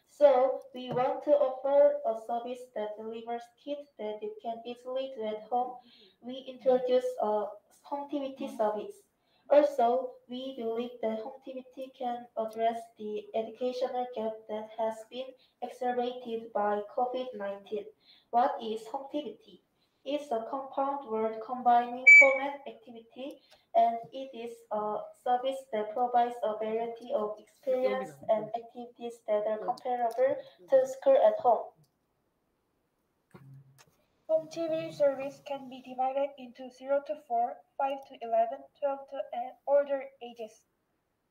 So we want to offer a service that delivers kits that you can easily do at home. We introduce a home activity service. Also, we believe that home activity can address the educational gap that has been exacerbated by COVID-19. What is home activity? It's a compound word combining home and activity, and it is a service that provides a variety of experience and activities that are comparable to school at home. Home TV service can be divided into 0 to 4, 5 to 11, 12 to older ages.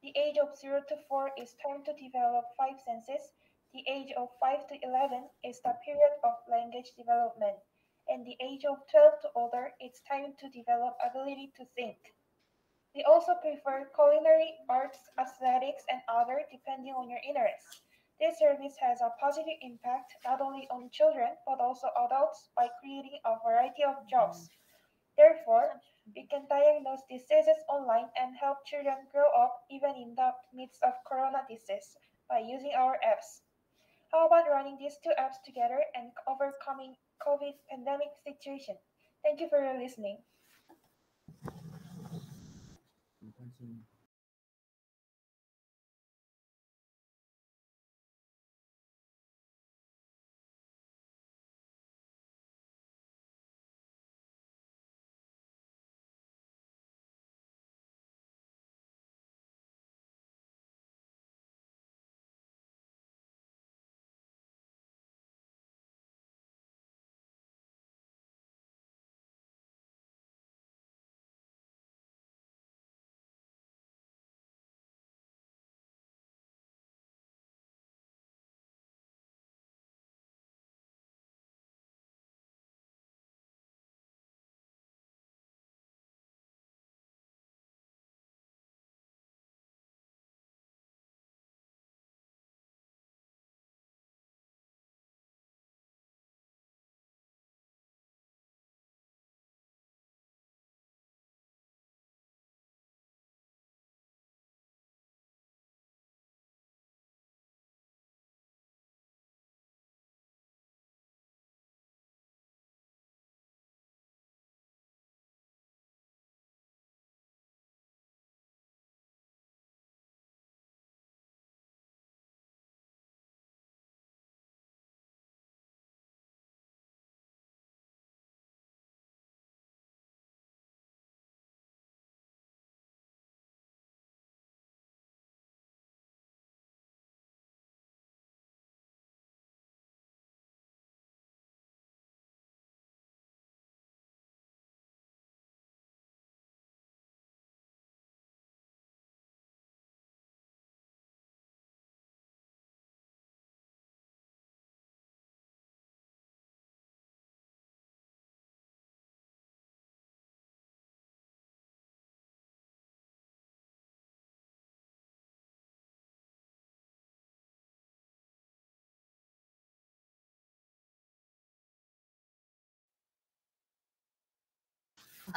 The age of 0 to 4 is time to develop five senses. The age of 5 to 11 is the period of language development. And the age of 12 to older is time to develop ability to think. They also prefer culinary, arts, athletics, and other depending on your interests. This service has a positive impact not only on children but also adults by creating a variety of jobs. Therefore, we can diagnose diseases online and help children grow up even in the midst of corona disease by using our apps. How about running these two apps together and overcoming COVID pandemic situation? Thank you for your listening.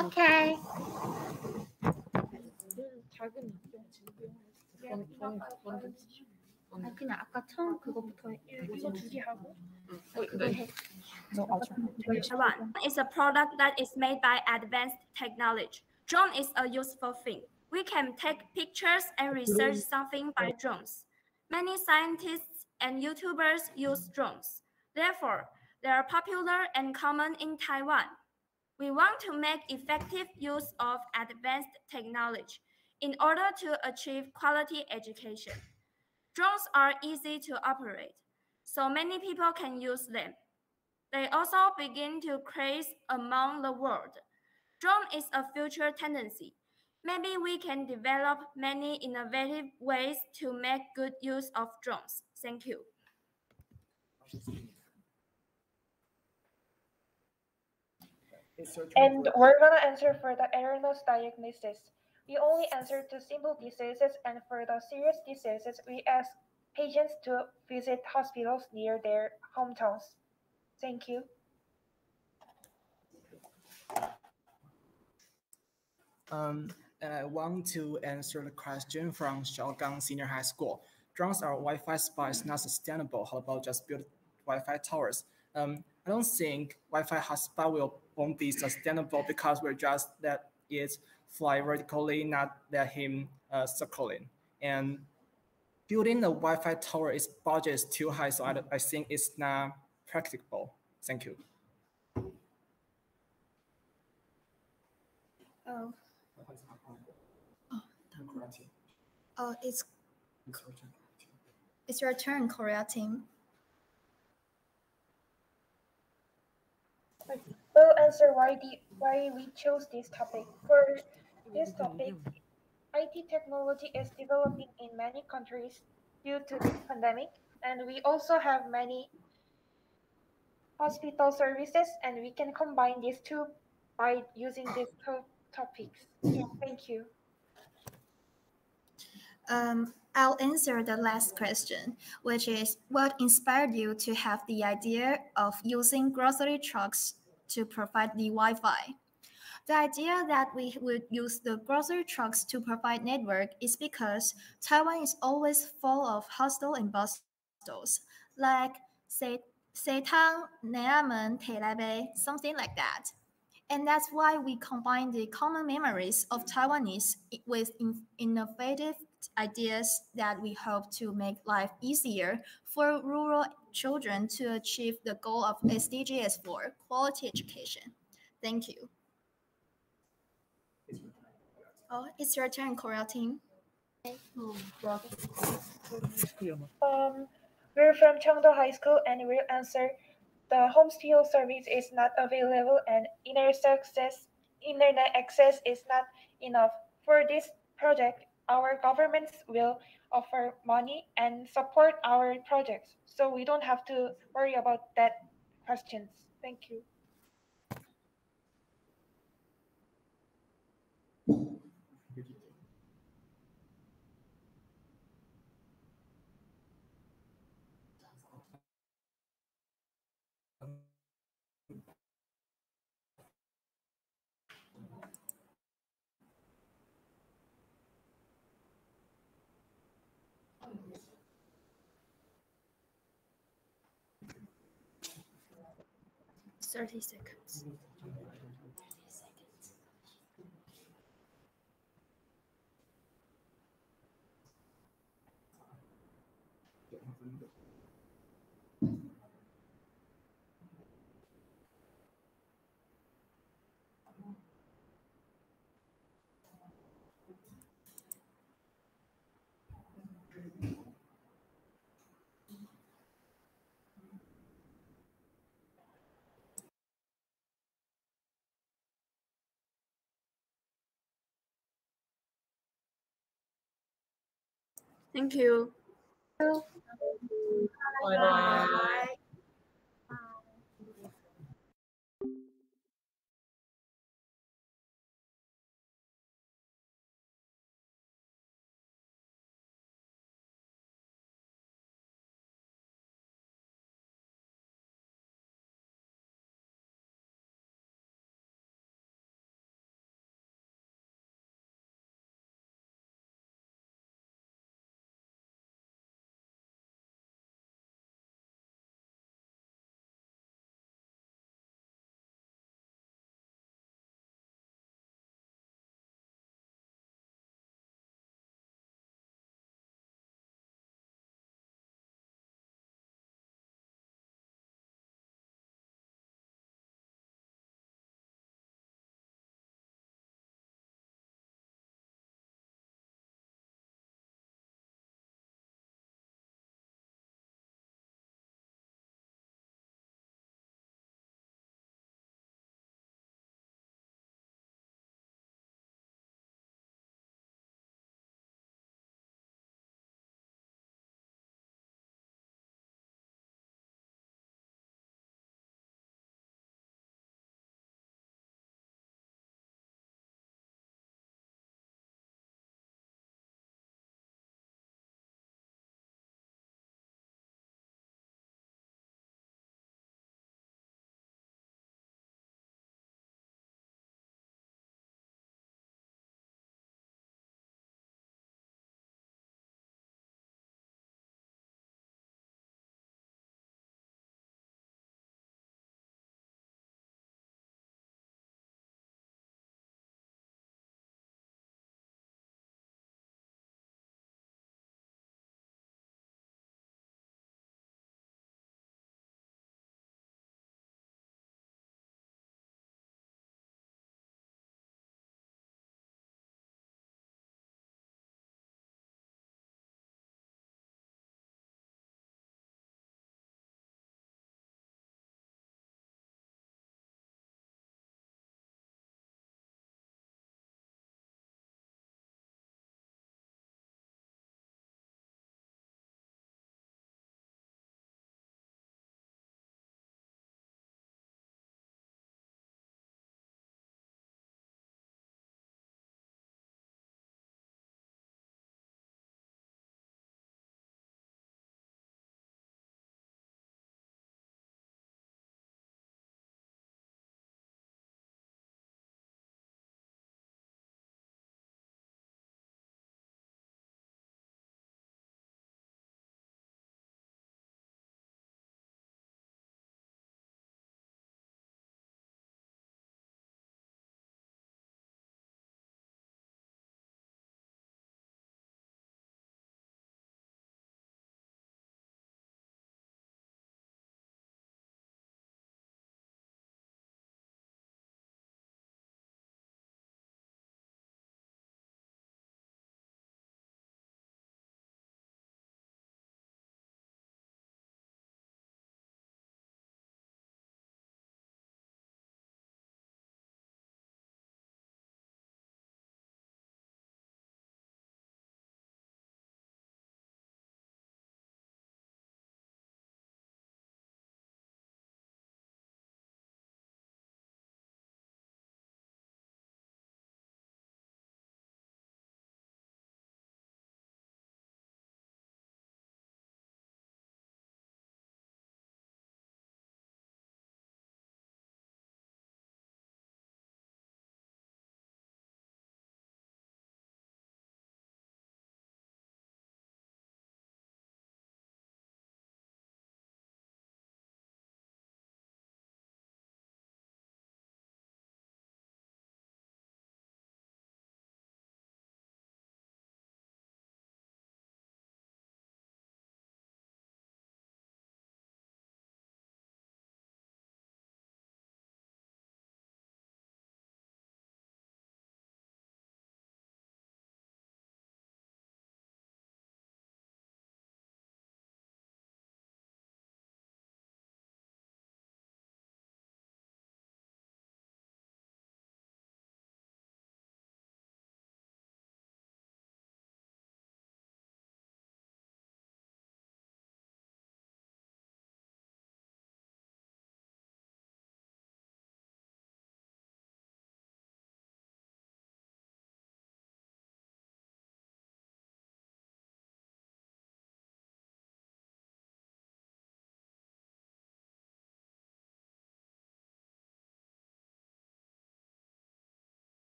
Okay. 그냥 아까 처음 그거부터 이거 두 개 하고 그거 해. One is a product that is made by advanced technology. Drone is a useful thing. We can take pictures and research something by drones. Many scientists and YouTubers use drones. Therefore, they are popular and common in Taiwan. We want to make effective use of advanced technology in order to achieve quality education. Drones are easy to operate, so many people can use them. They also begin to craze among the world. Drone is a future tendency. Maybe we can develop many innovative ways to make good use of drones. Thank you. And we're gonna answer for the erroneous diagnosis. We only answer to simple diseases, and for the serious diseases, we ask patients to visit hospitals near their hometowns. Thank you. And I want to answer the question from Xiaogang Senior High School. Drones are Wi-Fi spies not sustainable. How about just build Wi-Fi towers? I don't think Wi-Fi hotspot won't be sustainable because we're just let it fly vertically, not let him circling. And building a Wi-Fi tower is budget is too high, so I think it's not practicable. Thank you. Oh. Oh, it's your turn, Korea team. We'll answer why we chose this topic. For this topic, IT technology is developing in many countries due to this pandemic, and we also have many hospital services, and we can combine these two by using these two topics. Yeah, thank you. I'll answer the last question, which is what inspired you to have the idea of using grocery trucks to provide the Wi-Fi? The idea that we would use the grocery trucks to provide network is because Taiwan is always full of hostels and bustles, like Seitang, Neamen, Teilaibei, something like that. And that's why we combine the common memories of Taiwanese with innovative ideas that we hope to make life easier for rural children to achieve the goal of SDGs for quality education. Thank you. Oh, it's your turn, Korea team. We're from Cheongdo High School, and we'll answer the homeschool service is not available and internet access is not enough. For this project, our governments will offer money and support our projects, so we don't have to worry about that questions. Thank you. Thirty seconds. Thank you. Bye.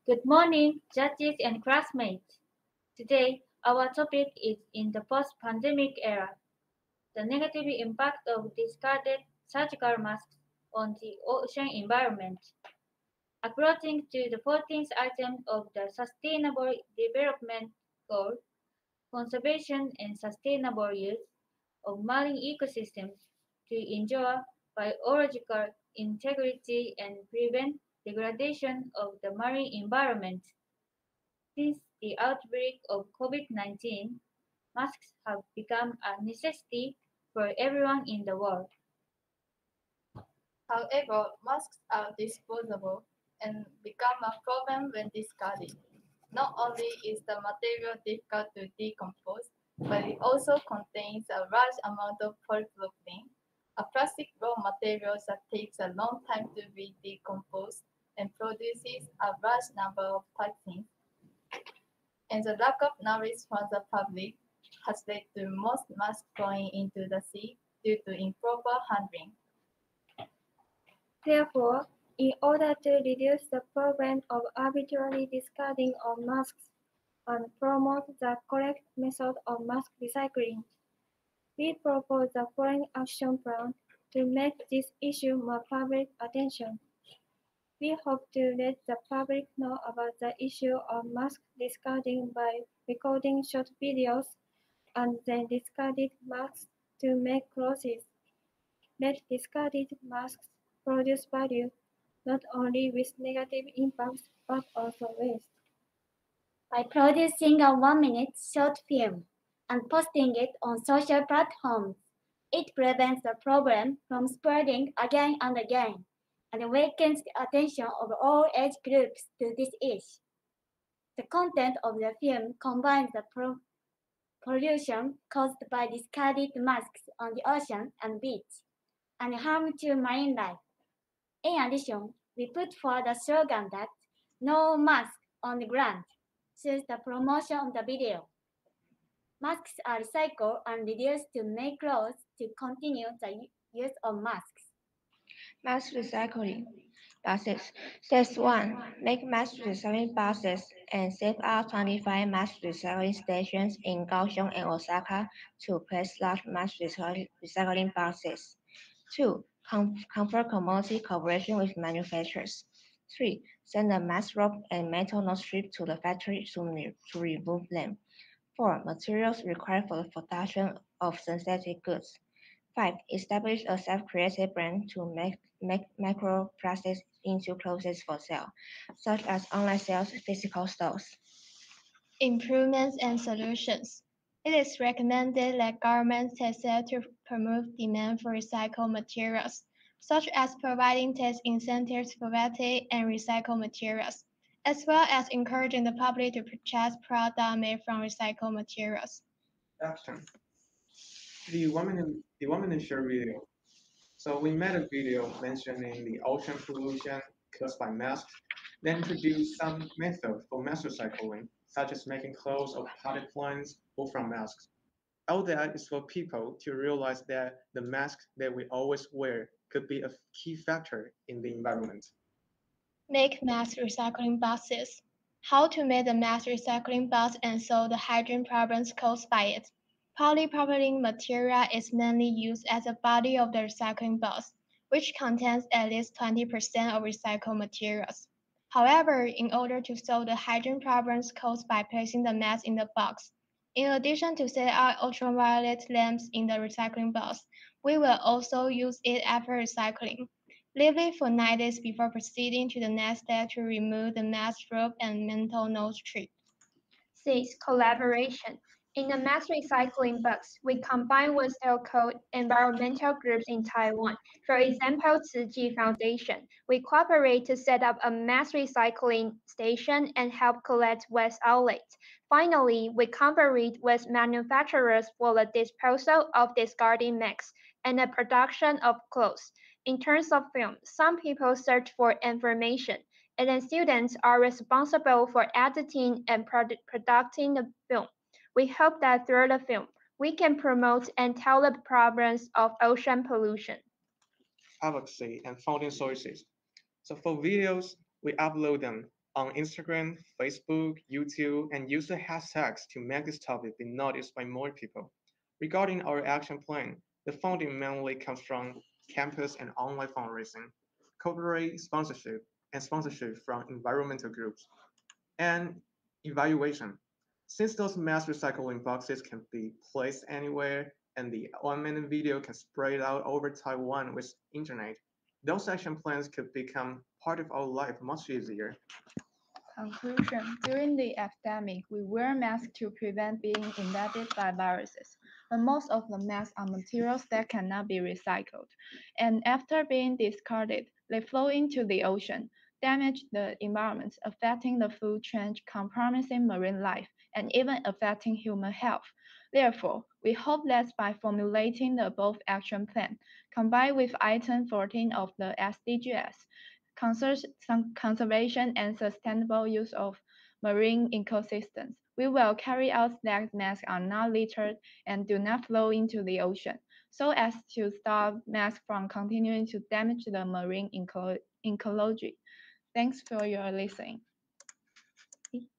Good morning, judges and classmates. Today, our topic is in the post-pandemic era, the negative impact of discarded surgical masks on the ocean environment. According to the 14th item of the Sustainable Development Goal, conservation and sustainable use of marine ecosystems to ensure biological integrity and prevent degradation of the marine environment. Since the outbreak of COVID-19, masks have become a necessity for everyone in the world. However, masks are disposable and become a problem when discarded. Not only is the material difficult to decompose, but it also contains a large amount of polypropylene, a plastic raw material that takes a long time to be decomposed and produces a large number of toxins. And the lack of knowledge from the public has led to most masks going into the sea due to improper handling. Therefore, in order to reduce the problem of arbitrarily discarding of masks and promote the correct method of mask recycling, we propose the following action plan to make this issue more public attention. We hope to let the public know about the issue of mask discarding by recording short videos and then discarded masks to make clothes. Let discarded masks produce value, not only with negative impacts but also waste. By producing a 1-minute short film and posting it on social platforms, it prevents the problem from spreading again and again and awakens the attention of all age groups to this issue. The content of the film combines the pollution caused by discarded masks on the ocean and beach and harm to marine life. In addition, we put forward a slogan that no mask on the ground since the promotion of the video. Masks are recycled and reduced to make clothes to continue the use of masks. Mass recycling buses. Step 1. Make mass recycling buses and set up 25 mass recycling stations in Kaohsiung and Osaka to place large mass recycling buses. 2. Comfort commodity cooperation with manufacturers. 3. Send a mass rope and metal nose strip to the factory to remove them. 4. Materials required for the production of synthetic goods. 5. Establish a self-created brand to make microplastics into clothes for sale, such as online sales, physical stores. Improvements and solutions. It is recommended that governments take steps to promote demand for recycled materials, such as providing tax incentives for VAT and recycled materials, as well as encouraging the public to purchase products made from recycled materials. Action. The woman in short video. So we made a video mentioning the ocean pollution caused by masks, then introduced some methods for mass recycling, such as making clothes of potted plants or from masks. All that is for people to realize that the mask that we always wear could be a key factor in the environment. Make mass recycling buses. How to make the mass recycling bus and solve the hygiene problems caused by it. Polypropylene material is mainly used as the body of the recycling bus, which contains at least 20% of recycled materials. However, in order to solve the hygiene problems caused by placing the mass in the box, in addition to setting up ultraviolet lamps in the recycling bus, we will also use it after recycling. Leave it for 9 days before proceeding to the next step to remove the mass rope and mental nose strip. 6. Collaboration. In the mass recycling box, we combine with so-called environmental groups in Taiwan. For example, Tzu Chi Foundation. We cooperate to set up a mass recycling station and help collect waste outlets. Finally, we cooperate with manufacturers for the disposal of discarded masks and the production of clothes. In terms of film, some people search for information, and then students are responsible for editing and producing the film. We hope that through the film, we can promote and tell the problems of ocean pollution. Advocacy and funding sources. So for videos, we upload them on Instagram, Facebook, YouTube, and use the hashtags to make this topic be noticed by more people. Regarding our action plan, the funding mainly comes from campus and online fundraising, corporate sponsorship from environmental groups, and evaluation. Since those mass recycling boxes can be placed anywhere and the 1 minute video can spread out over Taiwan with internet, those action plans could become part of our life much easier. Conclusion. During the epidemic, we wear masks to prevent being infected by viruses, but most of the masks are materials that cannot be recycled, and after being discarded, they flow into the ocean, damage the environment, affecting the food chain, compromising marine life, and even affecting human health. Therefore, we hope that by formulating the above action plan, combined with item 14 of the SDGs, conservation and sustainable use of marine ecosystems. We will carry out that masks are not littered and do not flow into the ocean, so as to stop masks from continuing to damage the marine ecology. Thanks for your listening. Okay.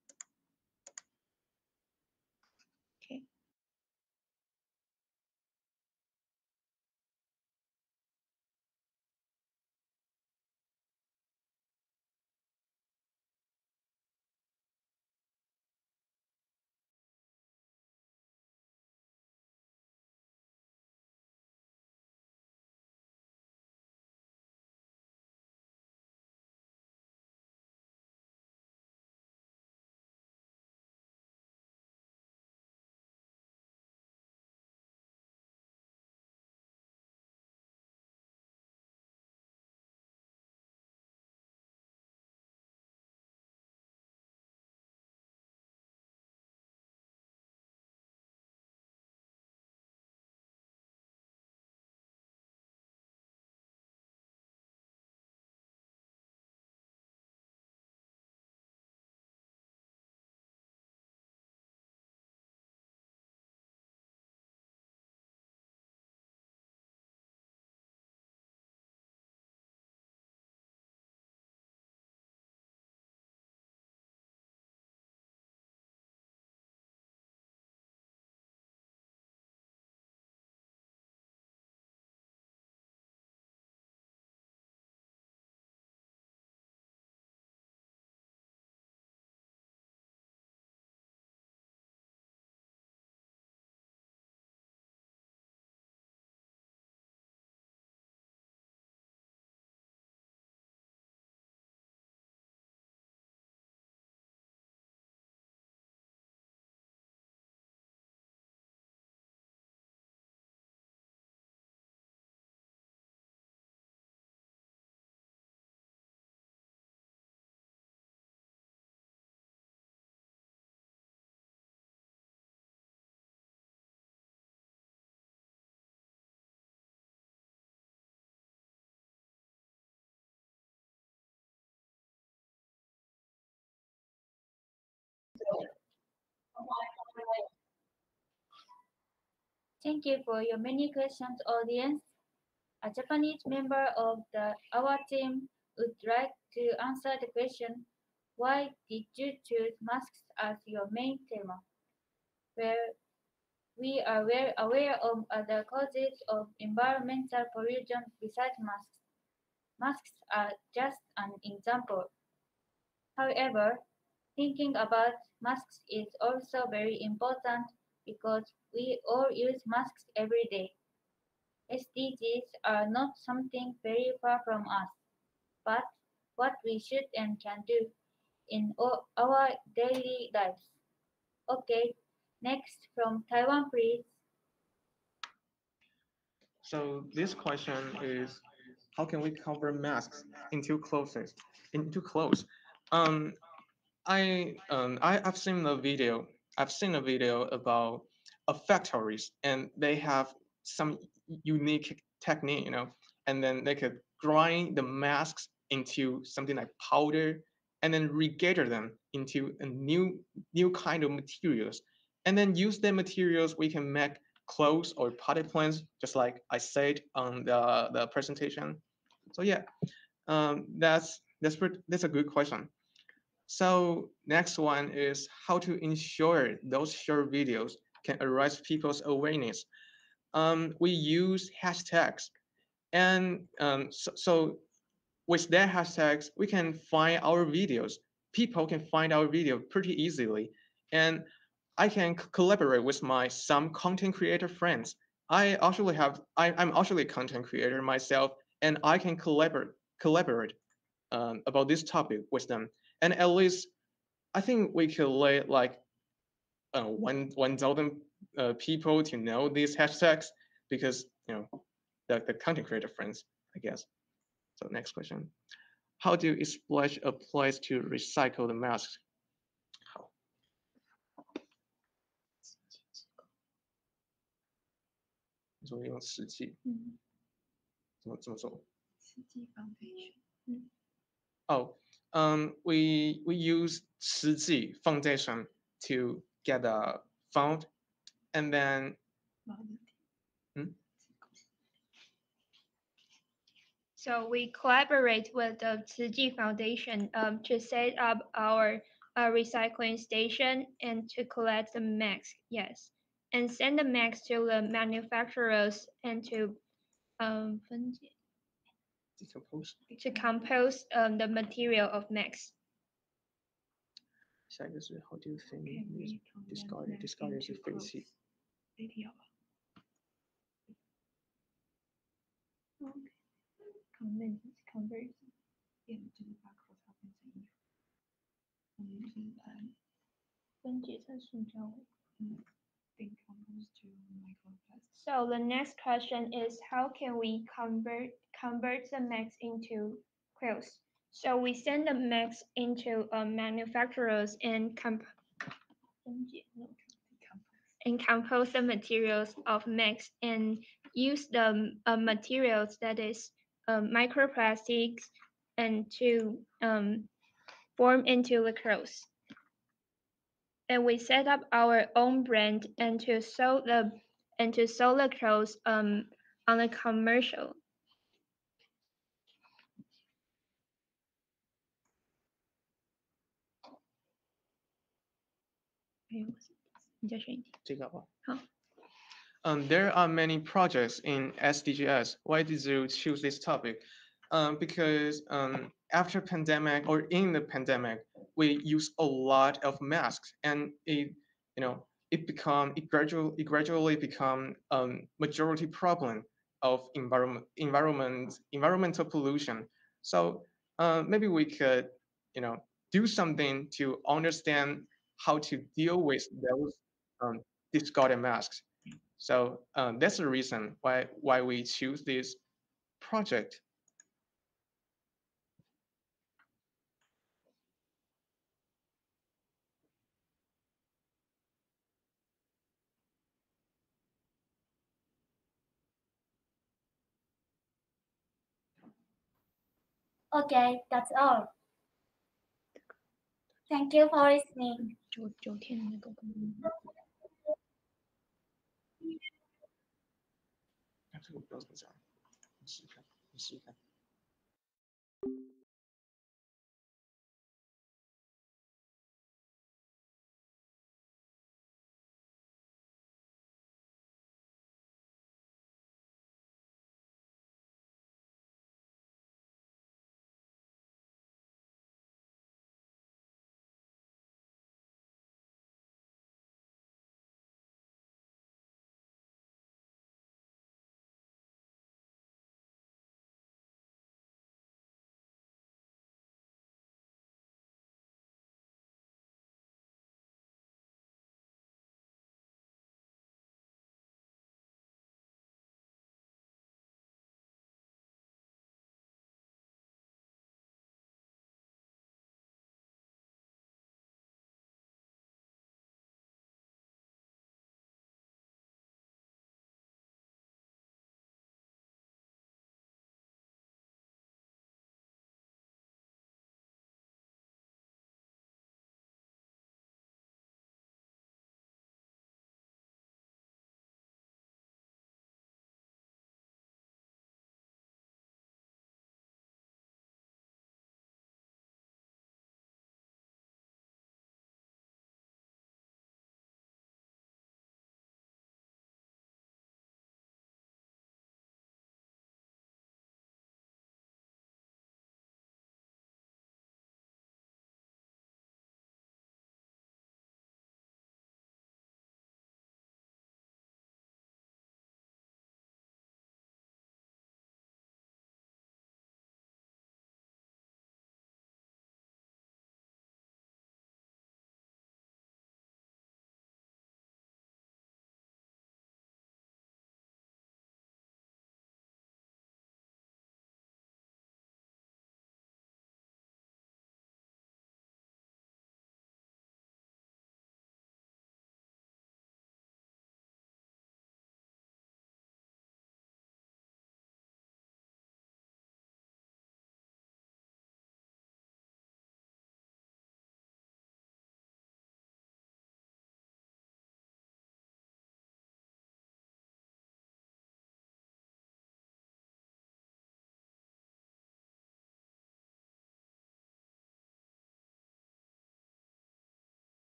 Thank you for your many questions, audience. A Japanese member of our team would like to answer the question, why did you choose masks as your main theme? Where we are well aware of other causes of environmental pollution besides masks. Masks are just an example. However, thinking about masks is also very important because we all use masks every day. SDGs are not something very far from us, but what we should and can do in our daily lives. Okay, next from Taiwan, please. So this question is, how can we cover masks into clothes? Into clothes. Um, I've seen a video. I've seen a video about a factories, and they have some unique technique, and then they could grind the masks into something like powder, and then regather them into a new kind of materials, and then use the materials we can make clothes or potted plants, just like I said on the presentation. So yeah, that's a good question. So next one is how to ensure those short videos can arise people's awareness. We use hashtags, and so with their hashtags, we can find our videos. People can find our video pretty easily, and I can collaborate with my some content creator friends. I'm actually a content creator myself, and I can collaborate about this topic with them. And at least I think we could let like 1,000 people to know these hashtags because the content creator friends, I guess. So next question. How do you splash a place to recycle the masks? How? 你说用湿剂，怎么做？刺激 foundation。Oh, we use 湿剂 foundation to get a font, and then So we collaborate with the Tzu Foundation to set up our recycling station and to collect the mask, yes, and send the mask to the manufacturers and to 分解 to compose the material of mask. 下一个是 How do you think discard 是废弃？ convert 就是把口罩变成衣服，我们就是分解成塑胶为decompose to microplastic. So the next question is how can we convert the max into clothes? So we send the max into manufacturers and compose the materials of max and use the materials that is microplastics and to form into the clothes. And we set up our own brand and to sell the clothes on a commercial. There are many projects in SDGs. Why did you choose this topic? Because after pandemic or in the pandemic, we use a lot of masks, and it gradually become majority problem of environmental pollution. So maybe we could do something to understand how to deal with those discarded masks. So that's the reason why we choose this project. Okay, that's all. Thank you for listening. 9天的那个。这个不知道怎么讲，你试试看。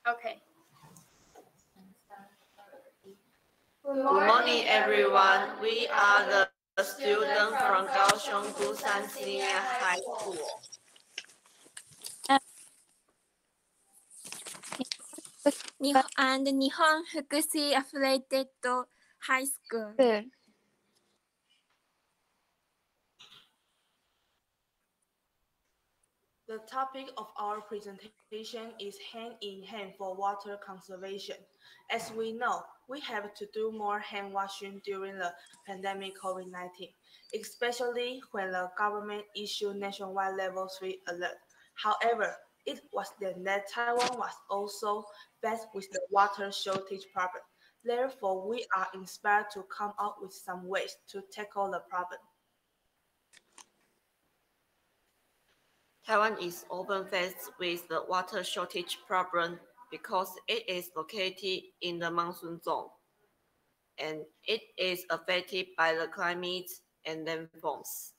Okay. Good morning, everyone. We are the students from Kaohsiung Busan Senior High School. And Nihon Fukushi Affiliated High School. The topic of our presentation is hand in hand for water conservation. As we know, we have to do more hand washing during the pandemic COVID-19, especially when the government issued nationwide level 3 alert. However, it was then that Taiwan was also faced with the water shortage problem. Therefore, we are inspired to come up with some ways to tackle the problem. Taiwan is often faced with the water shortage problem because it is located in the monsoon zone, and it is affected by the climate and landforms.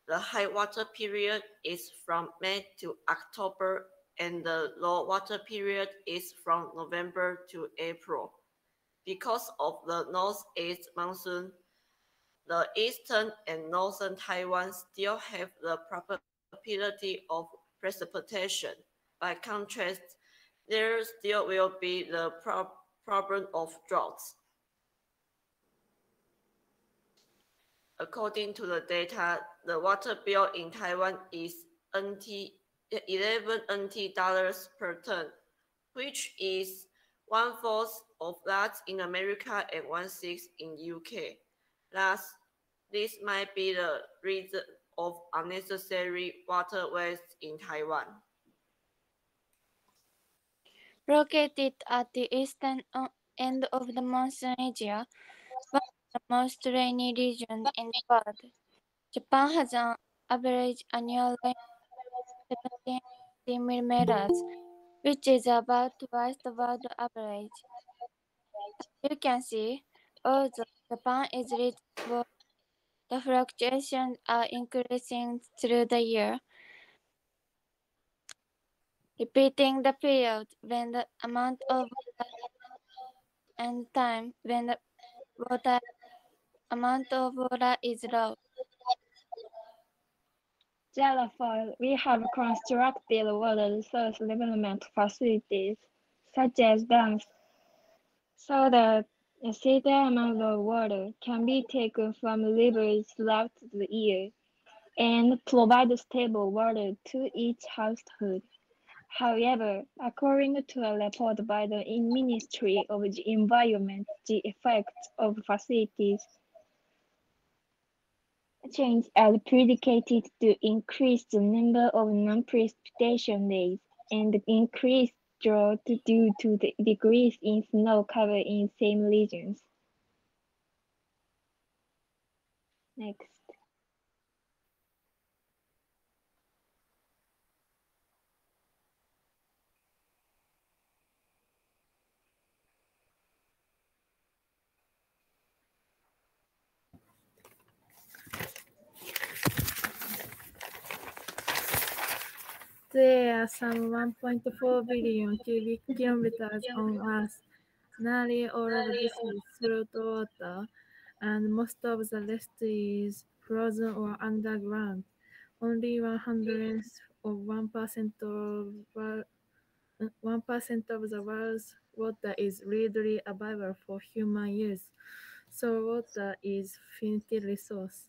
The high water period is from May to October, and the low water period is from November to April. Because of the northeast monsoon, the eastern and northern Taiwan still have the probability of precipitation. By contrast, there still will be the problem of droughts. According to the data, the water bill in Taiwan is 11 NT dollars per ton, which is 1/4 of that in America and 1/6 in UK. Thus, this might be the reason of unnecessary water waste in Taiwan. Located at the eastern end of the monsoon area, one of the most rainy regions in the world, Japan has an average annual rainfall of 70 millimeters, which is about twice the world average. As you can see, although Japan is rich in water, the fluctuations are increasing through the year, repeating the period when the amount of water and time when the water amount of water is low. Therefore, we have constructed water resource development facilities, such as dams, so that a certain amount of water can be taken from rivers throughout the year and provide stable water to each household. However, according to a report by the Ministry of the Environment, the effects of facilities change are predicted to increase the number of non-precipitation days and increase drought due to the decrease in snow cover in same regions. Next. There are some 1.4 billion cubic kilometers on Earth. Nearly all of this is salt water, and most of the rest is frozen or underground. Only 100th of 1% of the world's water is readily available for human use, so water is finite resource.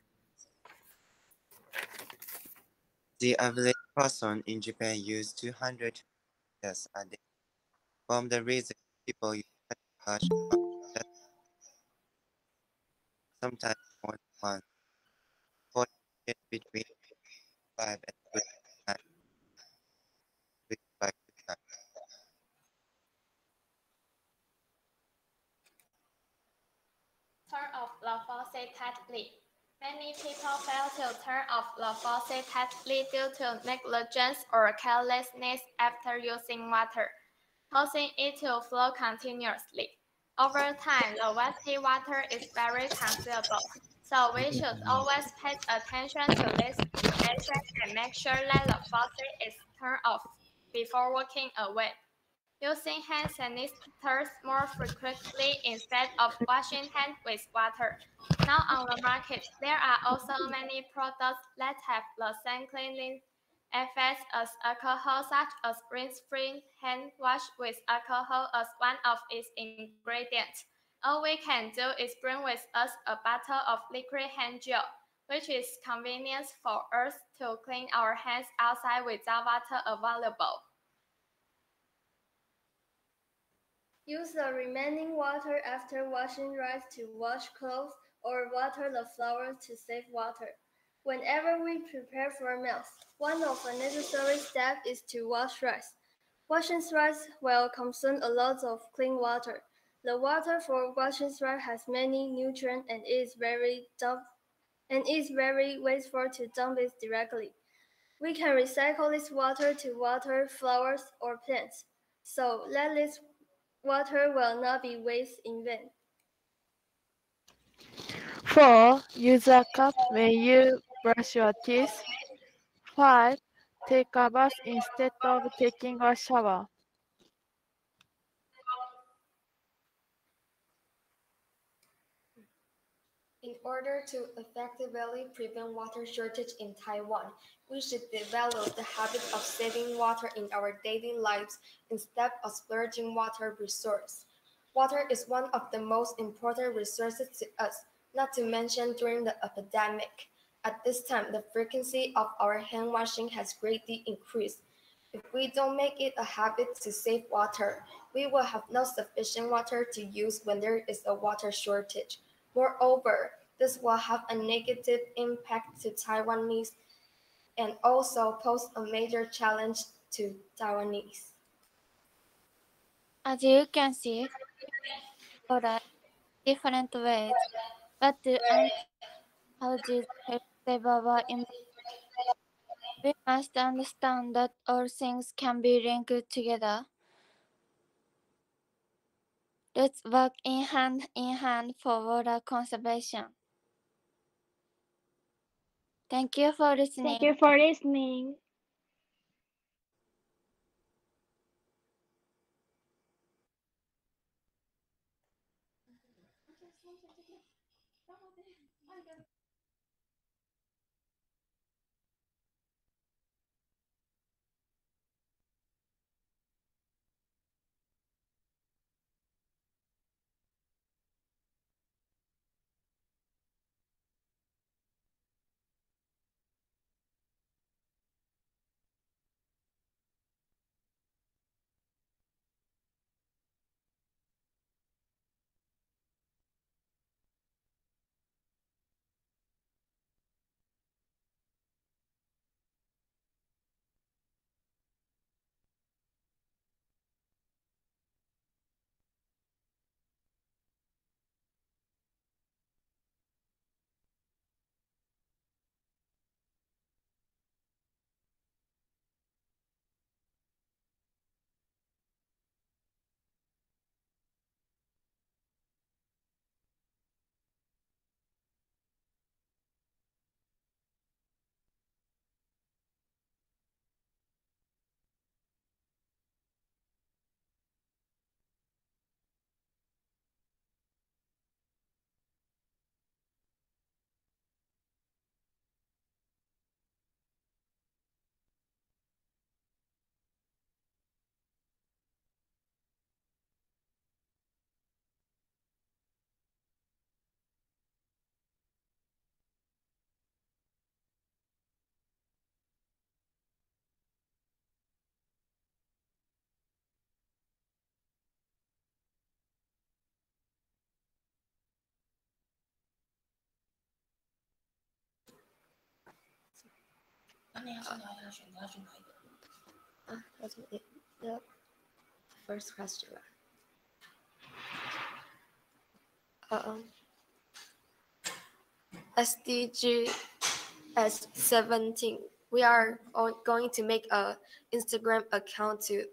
The average person in Japan uses 200 liters a day. From the reason people use such a large amount, that sometimes more than once, for between 5 and 20 times, which by 2 times. Turn off the faucet tightly. Many people fail to turn off the faucet tightly due to negligence or carelessness after using water, causing it to flow continuously. Over time, the wasted water is very considerable, so we should always pay attention to this. station and make sure that the faucet is turned off before walking away. Using hand sanitizers more frequently instead of washing hands with water. Now on the market, there are also many products that have the same cleaning effects as alcohol, such as rinse-free hand wash with alcohol as one of its ingredients. All we can do is bring with us a bottle of liquid hand gel, which is convenient for us to clean our hands outside without water available. Use the remaining water after washing rice to wash clothes or water the flowers to save water. Whenever we prepare for meals, one of the necessary steps is to wash rice. Washing rice will consume a lot of clean water. The water for washing rice has many nutrients and is very wasteful to dump it directly. We can recycle this water to water flowers or plants, so that this water will not be wasted in vain. 4. Use a cup when you brush your teeth. 5. Take a bath instead of taking a shower. In order to effectively prevent water shortage in Taiwan, we should develop the habit of saving water in our daily lives instead of splurging water resource. Water is one of the most important resources to us, not to mention during the epidemic. At this time, the frequency of our hand washing has greatly increased. If we don't make it a habit to save water, we will have no sufficient water to use when there is a water shortage. Moreover, this will have a negative impact to Taiwanese and also pose a major challenge to Taiwanese. As you can see, water different ways, but to understand how these help save our environment, we must understand that all things can be linked together. Let's work in hand for water conservation. Thank you for listening. Thank you for listening. The first question. SDG S17. We are going to make a Instagram account to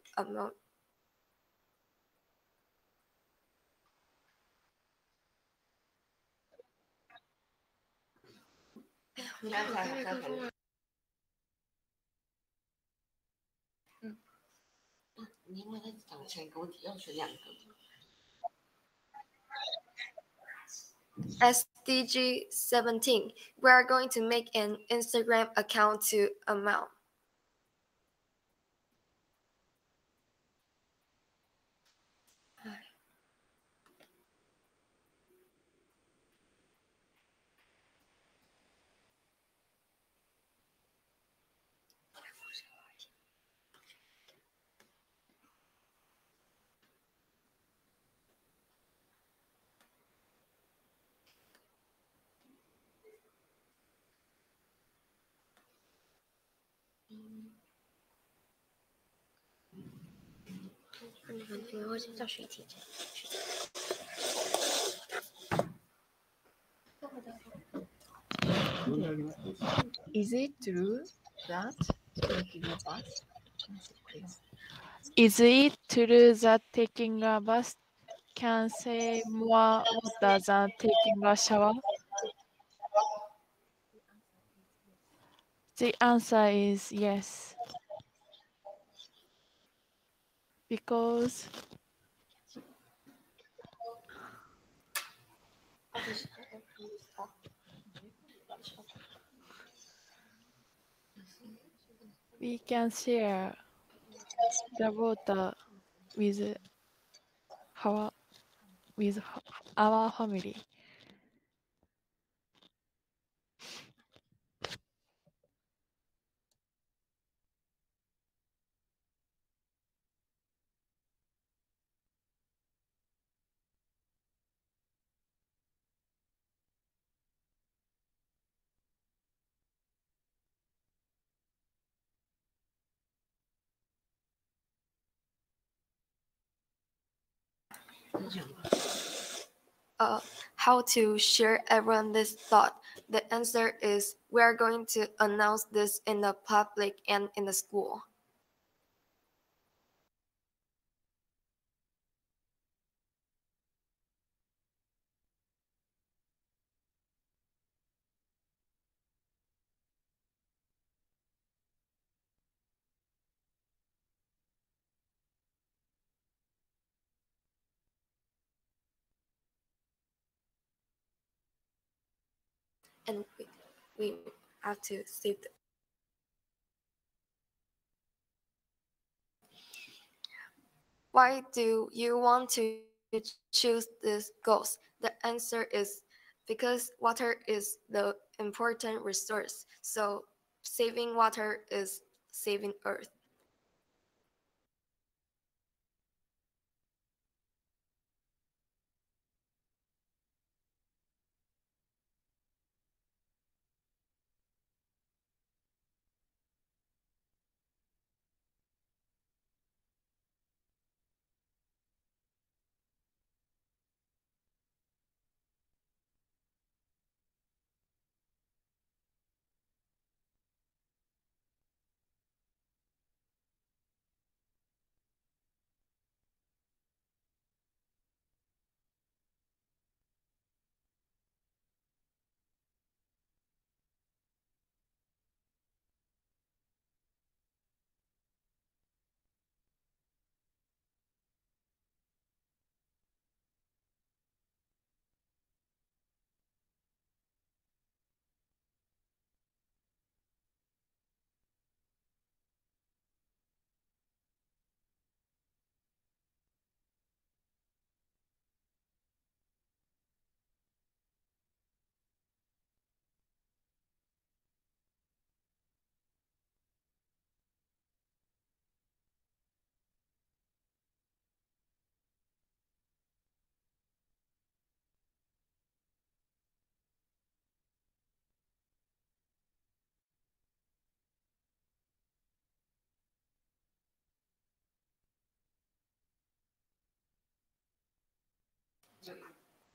SDG 17, we are going to make an Instagram account to amount. Is it true that taking a bus? Please. Is it true that taking a bus can save more water than taking a shower? The answer is yes. Because we can share the water with our with our family. How to share everyone this thought? The answer is we are going to announce this in the public and in the school. And we have to save the Why do you want to choose this goals? The answer is because water is the important resource. So saving water is saving Earth.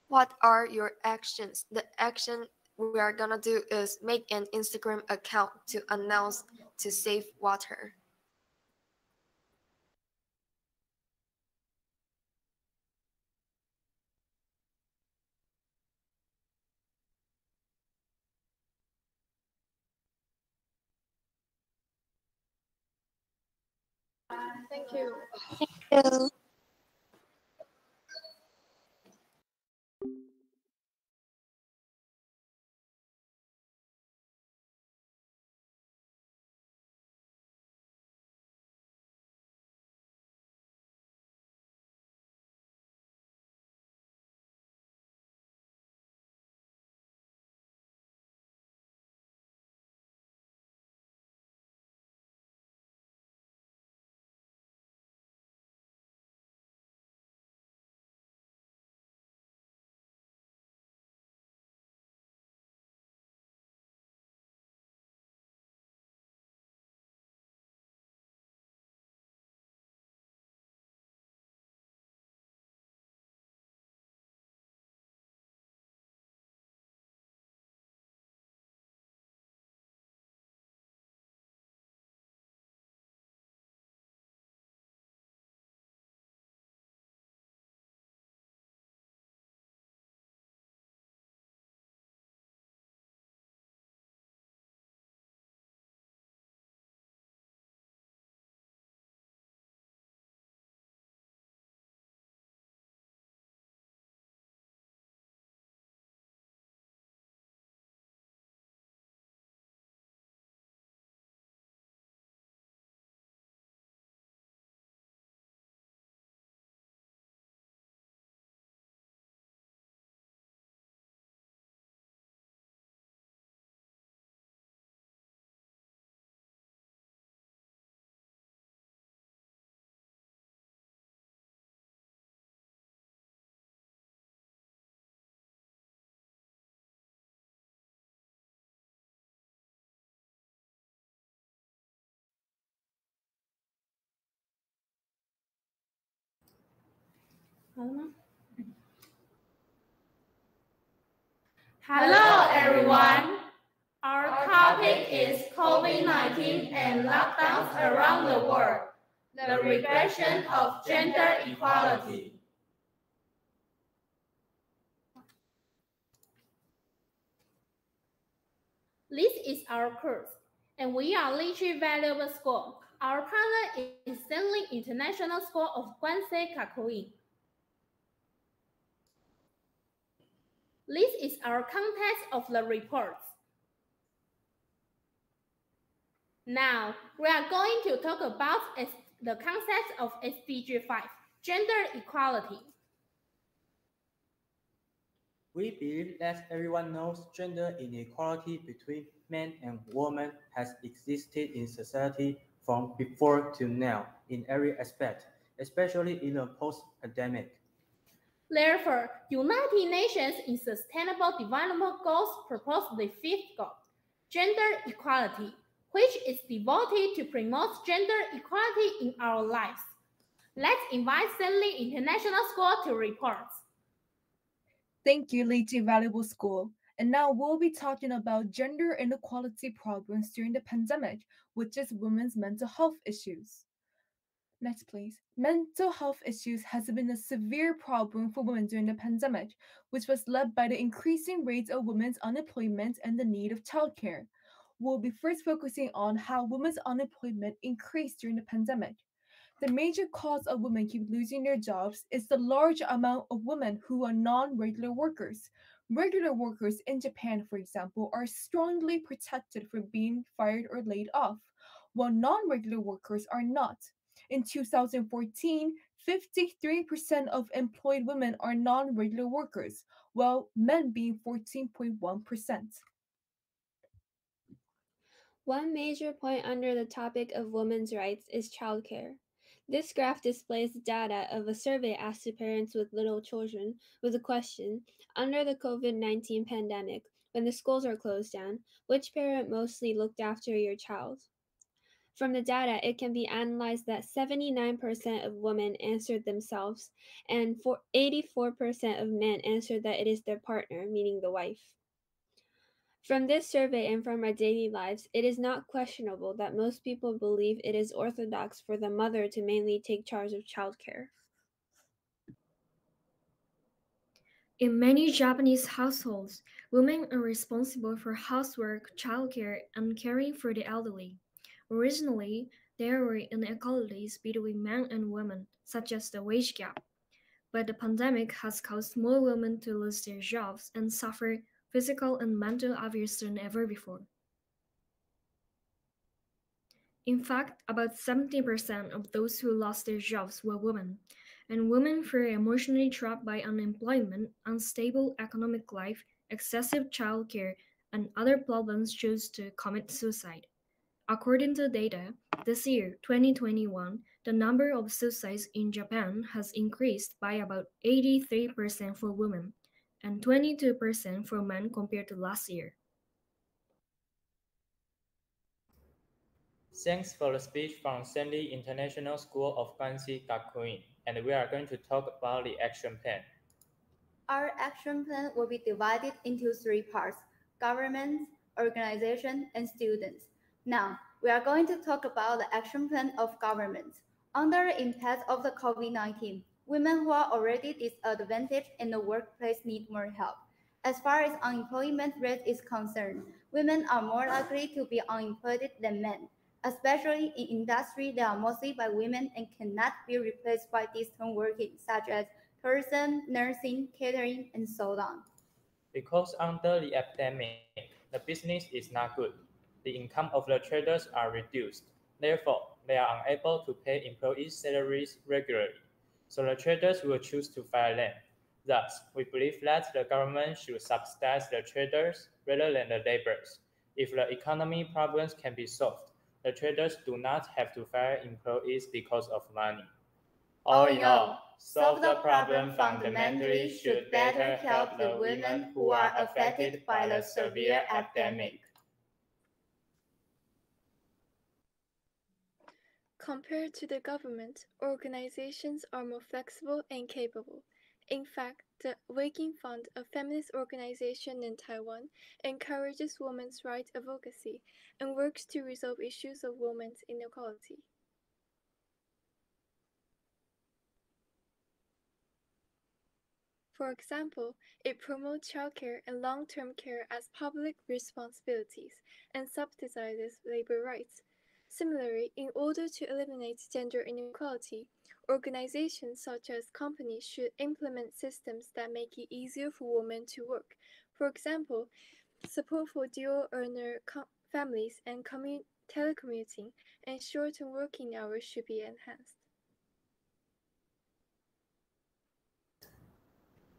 What are your actions? The action we are gonna do is make an Instagram account to announce to save water. Thank you. Thank you. Hello everyone! Our topic is COVID-19 and lockdowns around the world, the regression of gender equality. This is our course, and we are Litchi Valuable School. Our partner is Stanley International School of Guangzhou, Kakui. This is our context of the reports. Now, we are going to talk about the concept of SDG 5, gender equality. We believe that everyone knows gender inequality between men and women has existed in society from before to now in every aspect, especially in the post-pandemic. Therefore, United Nations in Sustainable Development Goals propose the fifth goal, gender equality, which is devoted to promote gender equality in our lives. Let's invite Stanley International School to report. Thank you, Litchi Valuable School. And now we'll be talking about gender inequality problems during the pandemic, which is women's mental health issues. Next, please. Mental health issues has been a severe problem for women during the pandemic, which was led by the increasing rates of women's unemployment and the need of childcare. We'll be first focusing on how women's unemployment increased during the pandemic. The major cause of women keep losing their jobs is the large amount of women who are non-regular workers. Regular workers in Japan, for example, are strongly protected from being fired or laid off, while non-regular workers are not. In 2014, 53% of employed women are non-regular workers, while men being 14.1%. One major point under the topic of women's rights is childcare. This graph displays data of a survey asked to parents with little children with the question, under the COVID-19 pandemic, when the schools are closed down, which parent mostly looked after your child? From the data, it can be analyzed that 79% of women answered themselves, and 84% of men answered that it is their partner, meaning the wife. From this survey and from our daily lives, it is not questionable that most people believe it is orthodox for the mother to mainly take charge of childcare. In many Japanese households, women are responsible for housework, childcare, and caring for the elderly. Originally, There were inequalities between men and women, such as the wage gap. But the pandemic has caused more women to lose their jobs and suffer physical and mental abuse than ever before. In fact, about 70% of those who lost their jobs were women, and women were emotionally trapped by unemployment, unstable economic life, excessive childcare, and other problems chose to commit suicide. According to data, this year, 2021, the number of suicides in Japan has increased by about 83% for women and 22% for men compared to last year. Thanks for the speech from Sandy International School of Fancy Gakuin, and we are going to talk about the action plan. Our action plan will be divided into three parts: governments, organizations, and students. Now, we are going to talk about the action plan of governments. Under the impact of the COVID-19, women who are already disadvantaged in the workplace need more help. As far as unemployment rate is concerned, women are more likely to be unemployed than men, especially in industries that are mostly by women and cannot be replaced by distance working, such as tourism, nursing, catering, and so on. Because under the epidemic, the business is not good. The income of the traders are reduced. Therefore, they are unable to pay employees' salaries regularly. So the traders will choose to fire them. Thus, we believe that the government should subsidize the traders rather than the laborers. If the economy problems can be solved, the traders do not have to fire employees because of money. All in all, solve the problem fundamentally should better help the women who are affected by the severe epidemic. Compared to the government, organizations are more flexible and capable. In fact, the Waking Fund, a feminist organization in Taiwan, encourages women's rights advocacy and works to resolve issues of women's inequality. For example, it promotes childcare and long-term care as public responsibilities and subsidizes labor rights. Similarly, in order to eliminate gender inequality, organizations such as companies should implement systems that make it easier for women to work. For example, support for dual-earner families and telecommuting and shortened working hours should be enhanced.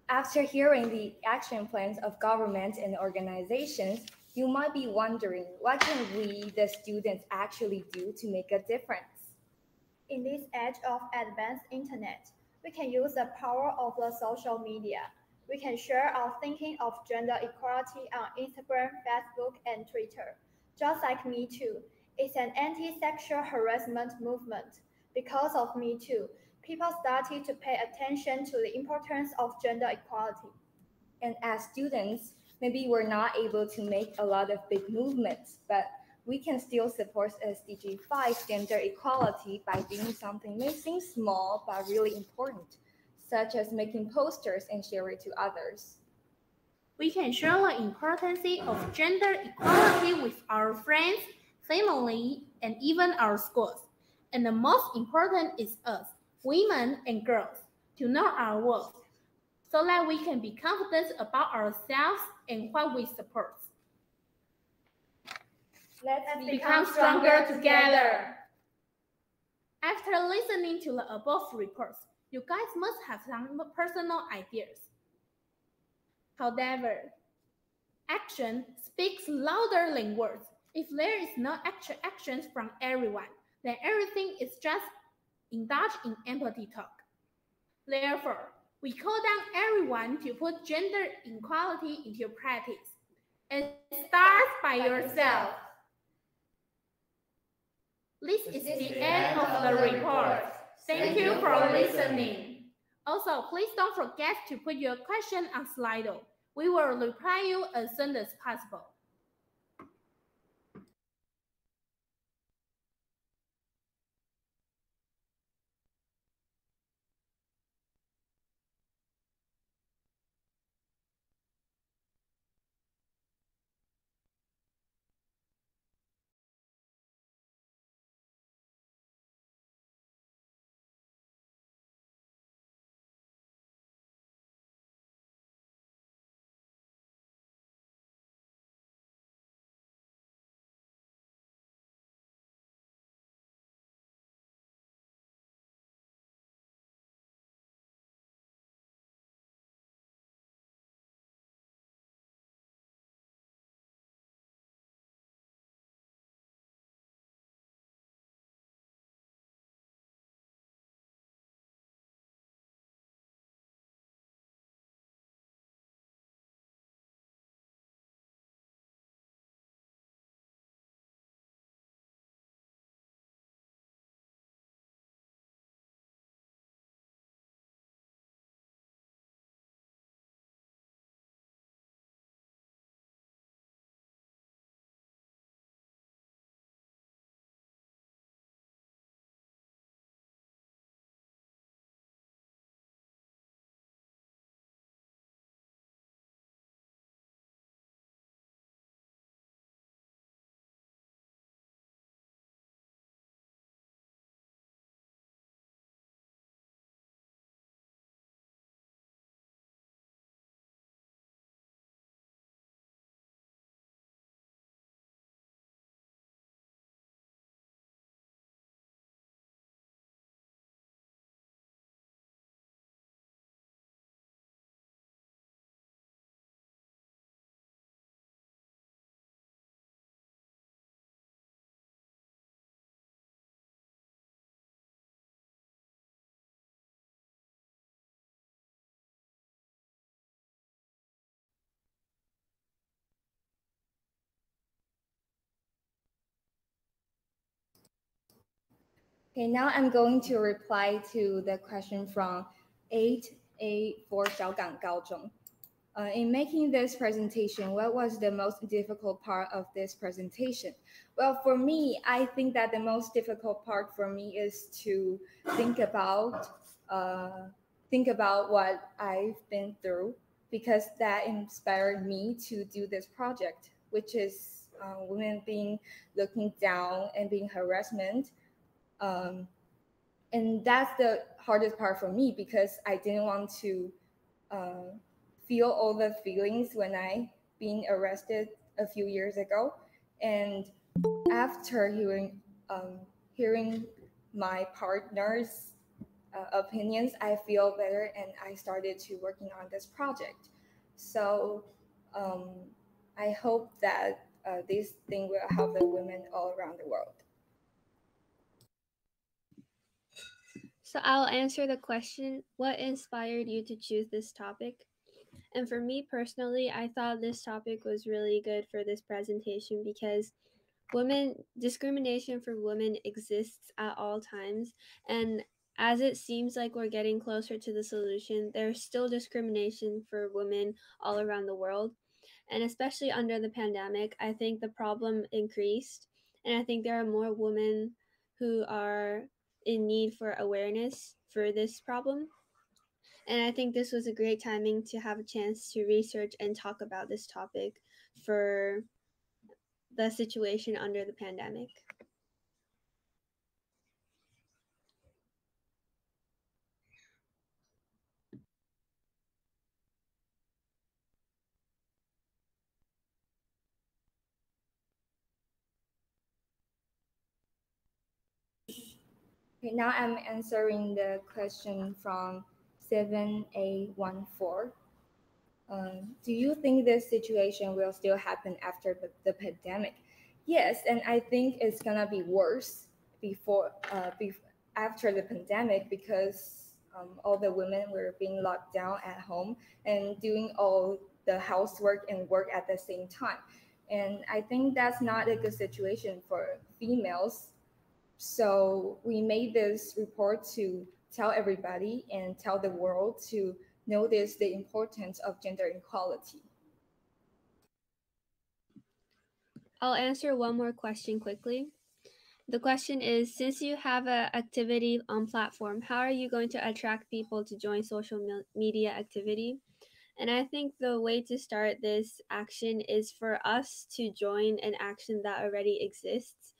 After hearing the action plans of governments and organizations, you might be wondering, what can we, the students, actually do to make a difference? In this age of advanced internet, we can use the power of the social media. We can share our thinking of gender equality on Instagram, Facebook, and Twitter. Just like Me Too, it's an anti-sexual harassment movement. Because of Me Too, people started to pay attention to the importance of gender equality. And as students, maybe we're not able to make a lot of big movements, but we can still support SDG 5 gender equality by doing something may seem small but really important, such as making posters and share it to others. We can share the importance of gender equality with our friends, family, and even our schools. And the most important is us, women and girls, to know our worth, so that we can be confident about ourselves and what we support. Let's become stronger together. After listening to the above reports, you guys must have some personal ideas. However, action speaks louder than words. If there is no actions from everyone, then everything is just indulge in empty talk. Therefore, we call down everyone to put gender equality into practice. And start by yourself. This is the end of the report. Thank you for listening. Also, please don't forget to put your question on Slido. We will reply you as soon as possible. Okay, now I'm going to reply to the question from 8A for Xiaogang Gaozhong. In making this presentation, what was the most difficult part of this presentation? Well, for me, I think that the most difficult part for me is to think about what I've been through, because that inspired me to do this project, which is women being looking down and being harassment. And that's the hardest part for me, because I didn't want to feel all the feelings when I being arrested a few years ago. And after hearing my partner's opinions, I feel better, and I started to working on this project. So I hope that this thing will help the women all around the world. So I'll answer the question, what inspired you to choose this topic? And for me personally, I thought this topic was really good for this presentation because discrimination for women exists at all times. And as it seems like we're getting closer to the solution, there's still discrimination for women all around the world. And especially under the pandemic, I think the problem increased. And I think there are more women who are in need for awareness for this problem. And I think this was a great timing to have a chance to research and talk about this topic for the situation under the pandemic. Okay, now I'm answering the question from 7A14. Do you think this situation will still happen after the pandemic? Yes, and I think it's gonna be worse after the pandemic, because all the women were being locked down at home and doing all the housework and work at the same time. And I think that's not a good situation for females. So we made this report to tell everybody and tell the world to notice the importance of gender equality. I'll answer one more question quickly. The question is, since you have an activity on platform, how are you going to attract people to join social media activity? And I think the way to start this action is for us to join an action that already exists,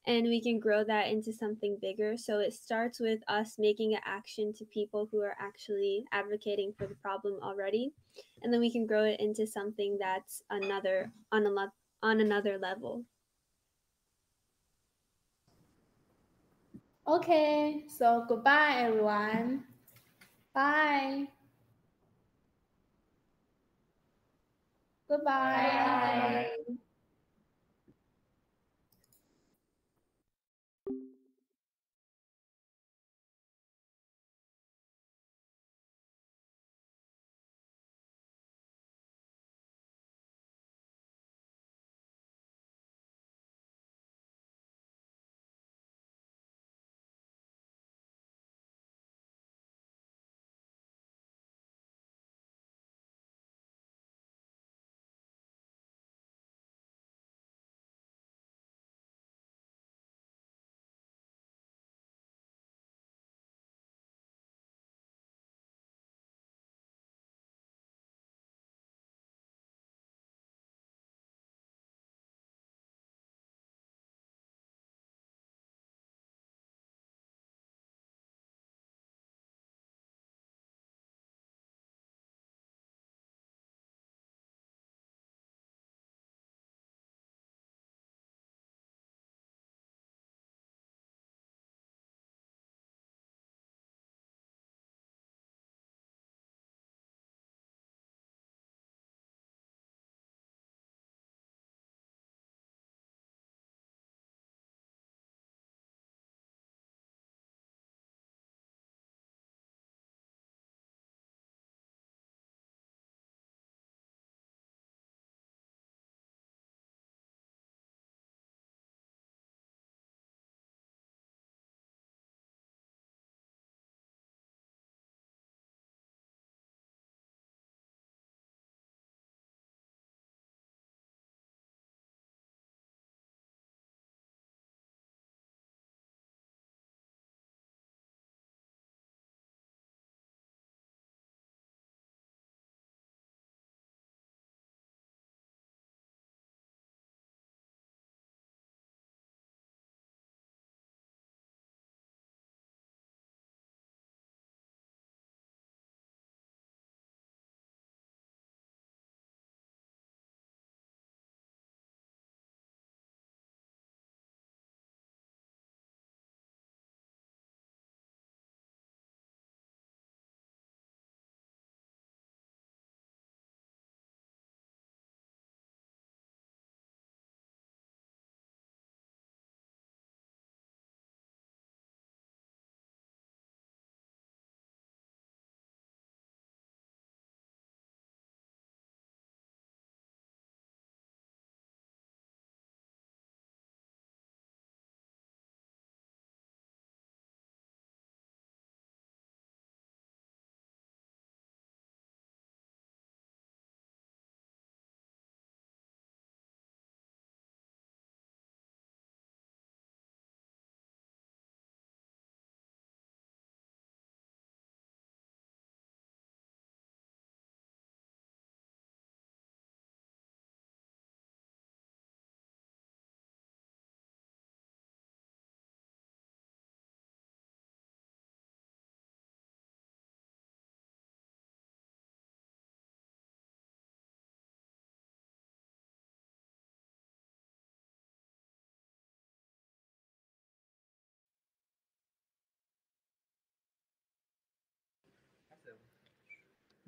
and we can grow that into something bigger. So it starts with us making an action to people who are actually advocating for the problem already, and then we can grow it into something that's on another level. Okay, so goodbye, everyone. Bye. Goodbye. Bye.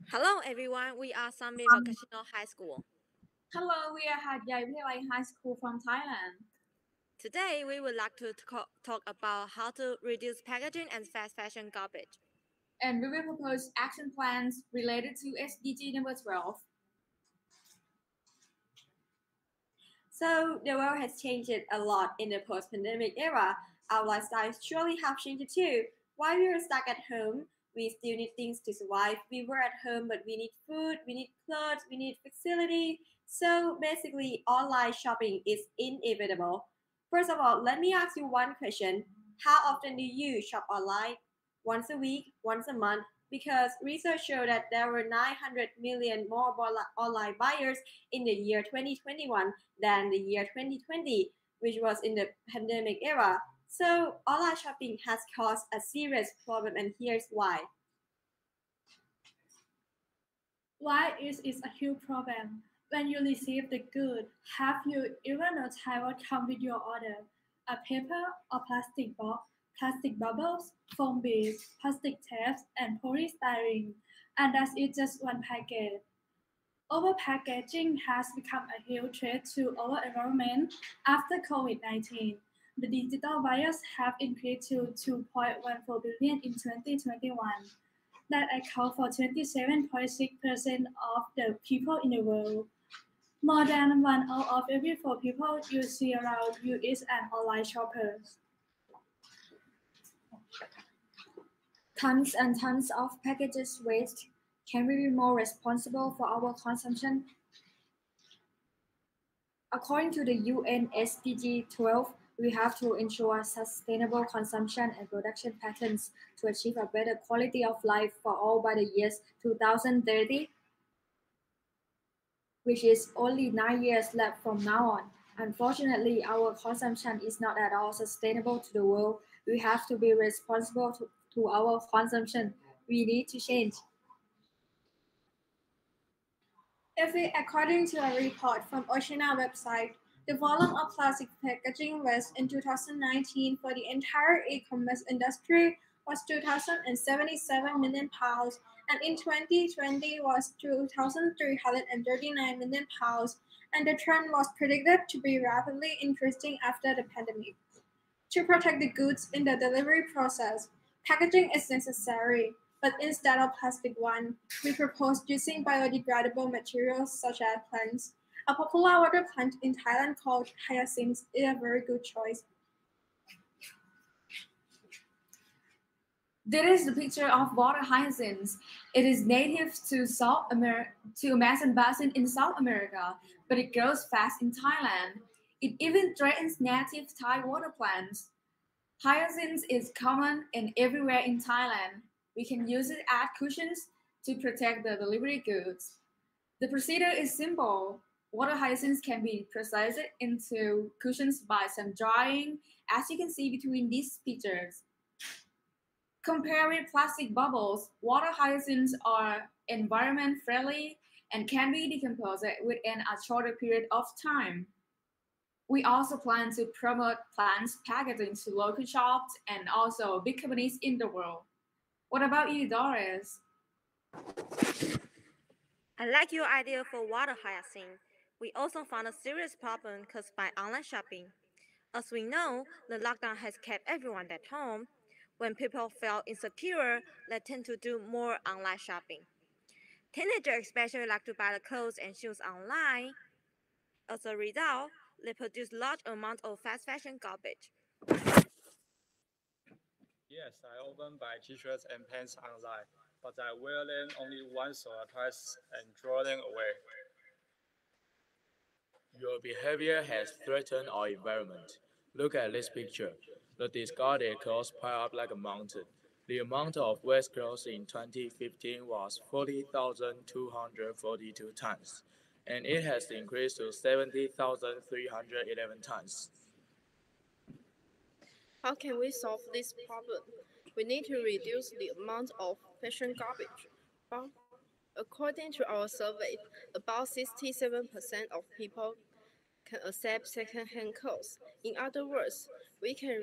Hello everyone, we are Sambi Vocational High School. Hello, we are Hatyai Vihalai High School from Thailand. Today we would like to talk about how to reduce packaging and fast fashion garbage. And we will propose action plans related to SDG number 12. So the world has changed a lot in the post-pandemic era. Our lifestyles surely have changed too. While we were stuck at home, we still need things to survive. We were at home, but we need food, we need clothes, we need facility. So basically, online shopping is inevitable. First of all, let me ask you one question. How often do you shop online? Once a week, once a month? Because research showed that there were 900 million more online buyers in the year 2021 than the year 2020, which was in the pandemic era. So online shopping has caused a serious problem, and here's why. Why is it a huge problem? When you receive the good, have you even noticed what comes with your order? A paper or plastic box, plastic bubbles, foam beads, plastic tapes, and polystyrene. And that is just one package. Overpackaging has become a huge threat to our environment after COVID-19. The digital buyers have increased to 2.14 billion in 2021. That account for 27.6% of the people in the world. More than 1 out of every 4 people you see around you is an online shopper. Tons and tons of packages waste. Can we be more responsible for our consumption? According to the UN SDG 12, we have to ensure sustainable consumption and production patterns to achieve a better quality of life for all by the years 2030, which is only 9 years left from now on. Unfortunately, our consumption is not at all sustainable to the world. We have to be responsible to our consumption. We need to change. According to a report from Oceana website, the volume of plastic packaging waste in 2019 for the entire e-commerce industry was 2,077 million pounds, and in 2020 was 2,339 million pounds, and the trend was predicted to be rapidly increasing after the pandemic. To protect the goods in the delivery process, packaging is necessary, but instead of plastic one, we propose using biodegradable materials such as plants. A popular water plant in Thailand called hyacinth is a very good choice. This is the picture of water hyacinth. It is native to Amazon basin in South America, but it grows fast in Thailand. It even threatens native Thai water plants. Hyacinth is common and everywhere in Thailand. We can use it as cushions to protect the delivery goods. The procedure is simple. Water hyacinths can be processed into cushions by some drying, as you can see between these pictures. Compared with plastic bubbles, water hyacinths are environment friendly and can be decomposed within a shorter period of time. We also plan to promote plants packaging to local shops and also big companies in the world. What about you, Doris? I like your idea for water hyacinth. We also found a serious problem caused by online shopping. As we know, the lockdown has kept everyone at home. When people feel insecure, they tend to do more online shopping. Teenagers especially like to buy the clothes and shoes online. As a result, they produce large amounts of fast fashion garbage. Yes, I often buy t-shirts and pants online, but I wear them only once or twice and throw them away. Your behavior has threatened our environment. Look at this picture. The discarded clothes pile up like a mountain. The amount of waste clothes in 2015 was 40,242 tons, and it has increased to 70,311 tons. How can we solve this problem? We need to reduce the amount of fashion garbage. But according to our survey, about 67% of people can accept second-hand clothes. In other words, we can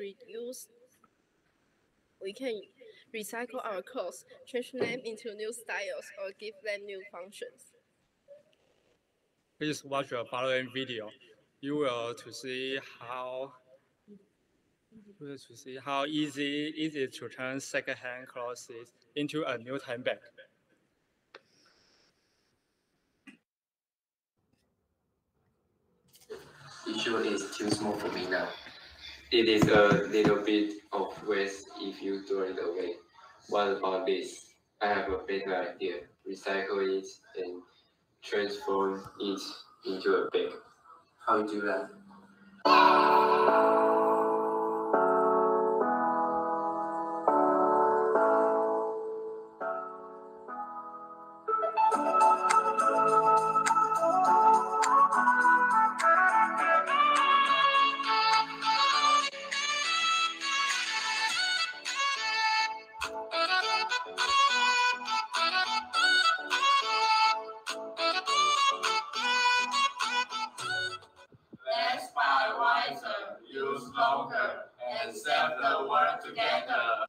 recycle our clothes, change them into new styles, or give them new functions. Please watch the following video. You will see how easy it is to turn second-hand clothes into a new handbag. Usually it's too small for me now. It is a little bit of waste if you throw it away. What about this? I have a better idea. Recycle it and transform it into a bag. How do that? Let's buy wiser, use longer, and save the world together.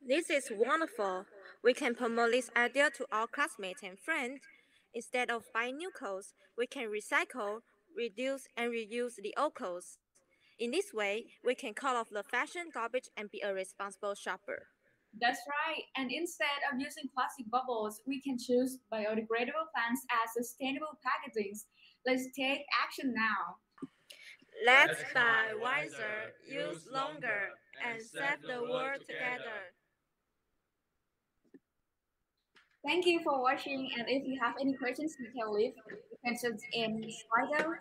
This is wonderful. We can promote this idea to our classmates and friends. Instead of buying new clothes, we can recycle, reduce, and reuse the old clothes. In this way, we can cut off the fashion garbage and be a responsible shopper. That's right. And instead of using plastic bubbles, we can choose biodegradable plants as sustainable packagings. Let's take action now. Let's buy wiser, use longer, and save the world together. Thank you for watching. And if you have any questions, you can leave the questions in Slido.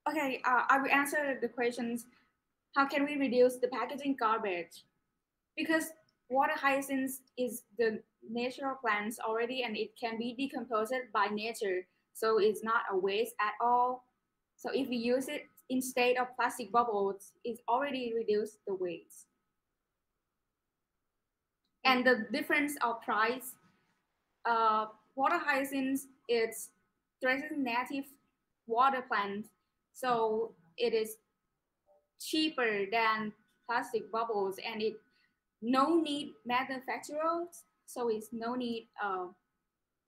Okay, I will answer the questions. How can we reduce the packaging garbage? Because water hyacinth is the natural plants already and it can be decomposed by nature. So it's not a waste at all. So if we use it instead of plastic bubbles, it's already reduced the waste. And the difference of price, water hyacinth is native water plant. So it is cheaper than plastic bubbles and it no need manufacturers, so it's no need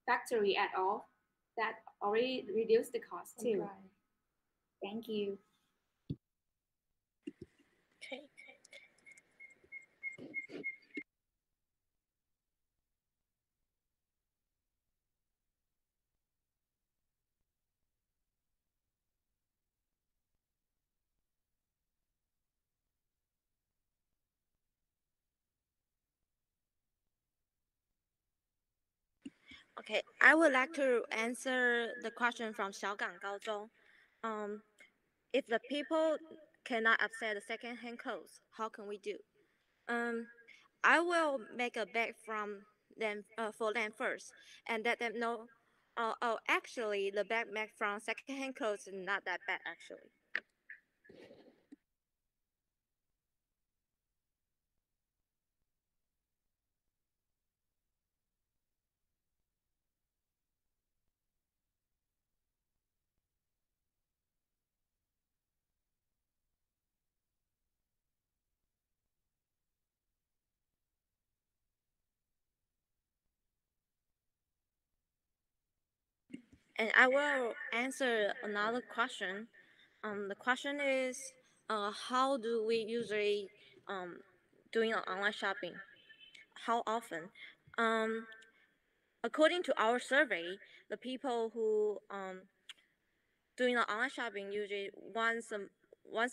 factory at all. That already reduce the cost too. Right. Thank you. Okay. Okay, I would like to answer the question from Xiaogang Gaozhong. Um, if the people cannot accept the second-hand clothes, how can we do? Um, I will make a bag from them for them first, and let them know. Oh, actually, the bag made from second-hand clothes is not that bad, actually. And I will answer another question. The question is, how do we usually doing online shopping? How often? Um, According to our survey, the people who doing the online shopping usually once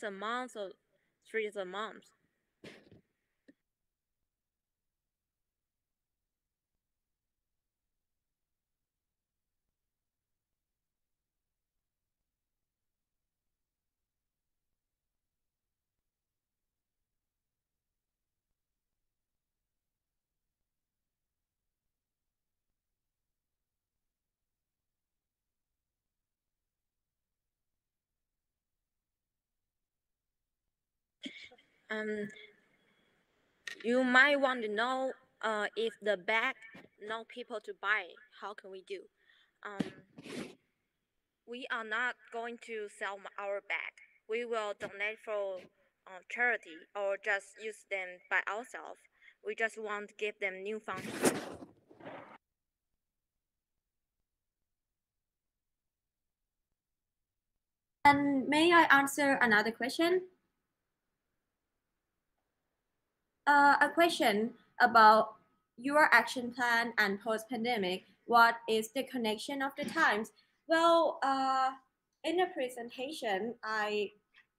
a month or 3 times a month. Um, you might want to know if the bag no people to buy. How can we do? We are not going to sell our bag. We will donate for charity or just use them by ourselves. We just want to give them new functions. And may I answer another question? A question about your action plan and post-pandemic. What is the connection of the times? Well, in the presentation,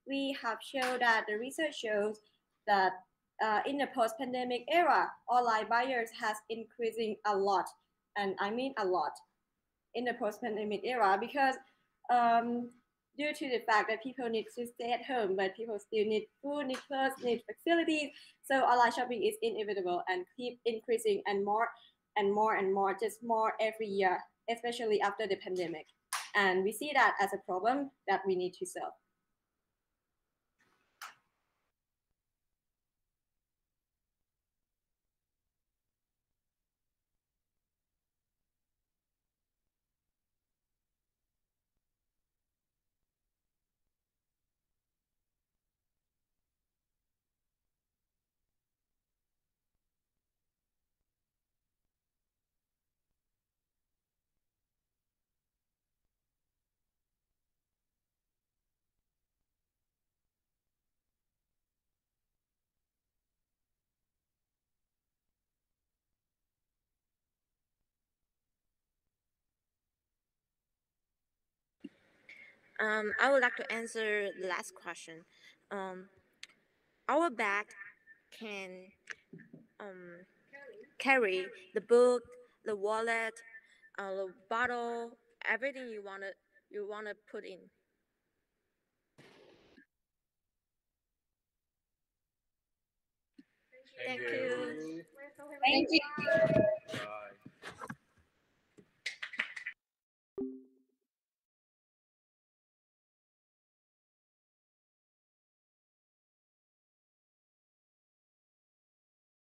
we have shown that the research shows that in the post-pandemic era, online buyers has increasing a lot, and I mean a lot, in the post-pandemic era because um, due to the fact that people need to stay at home, but people still need food, need clothes, need facilities. So online shopping is inevitable and keep increasing and more and more and more, just more every year, especially after the pandemic. And we see that as a problem that we need to solve. I would like to answer the last question. Our bag can carry the book, the wallet, the bottle, everything you wanna put in. Thank you. Thank you.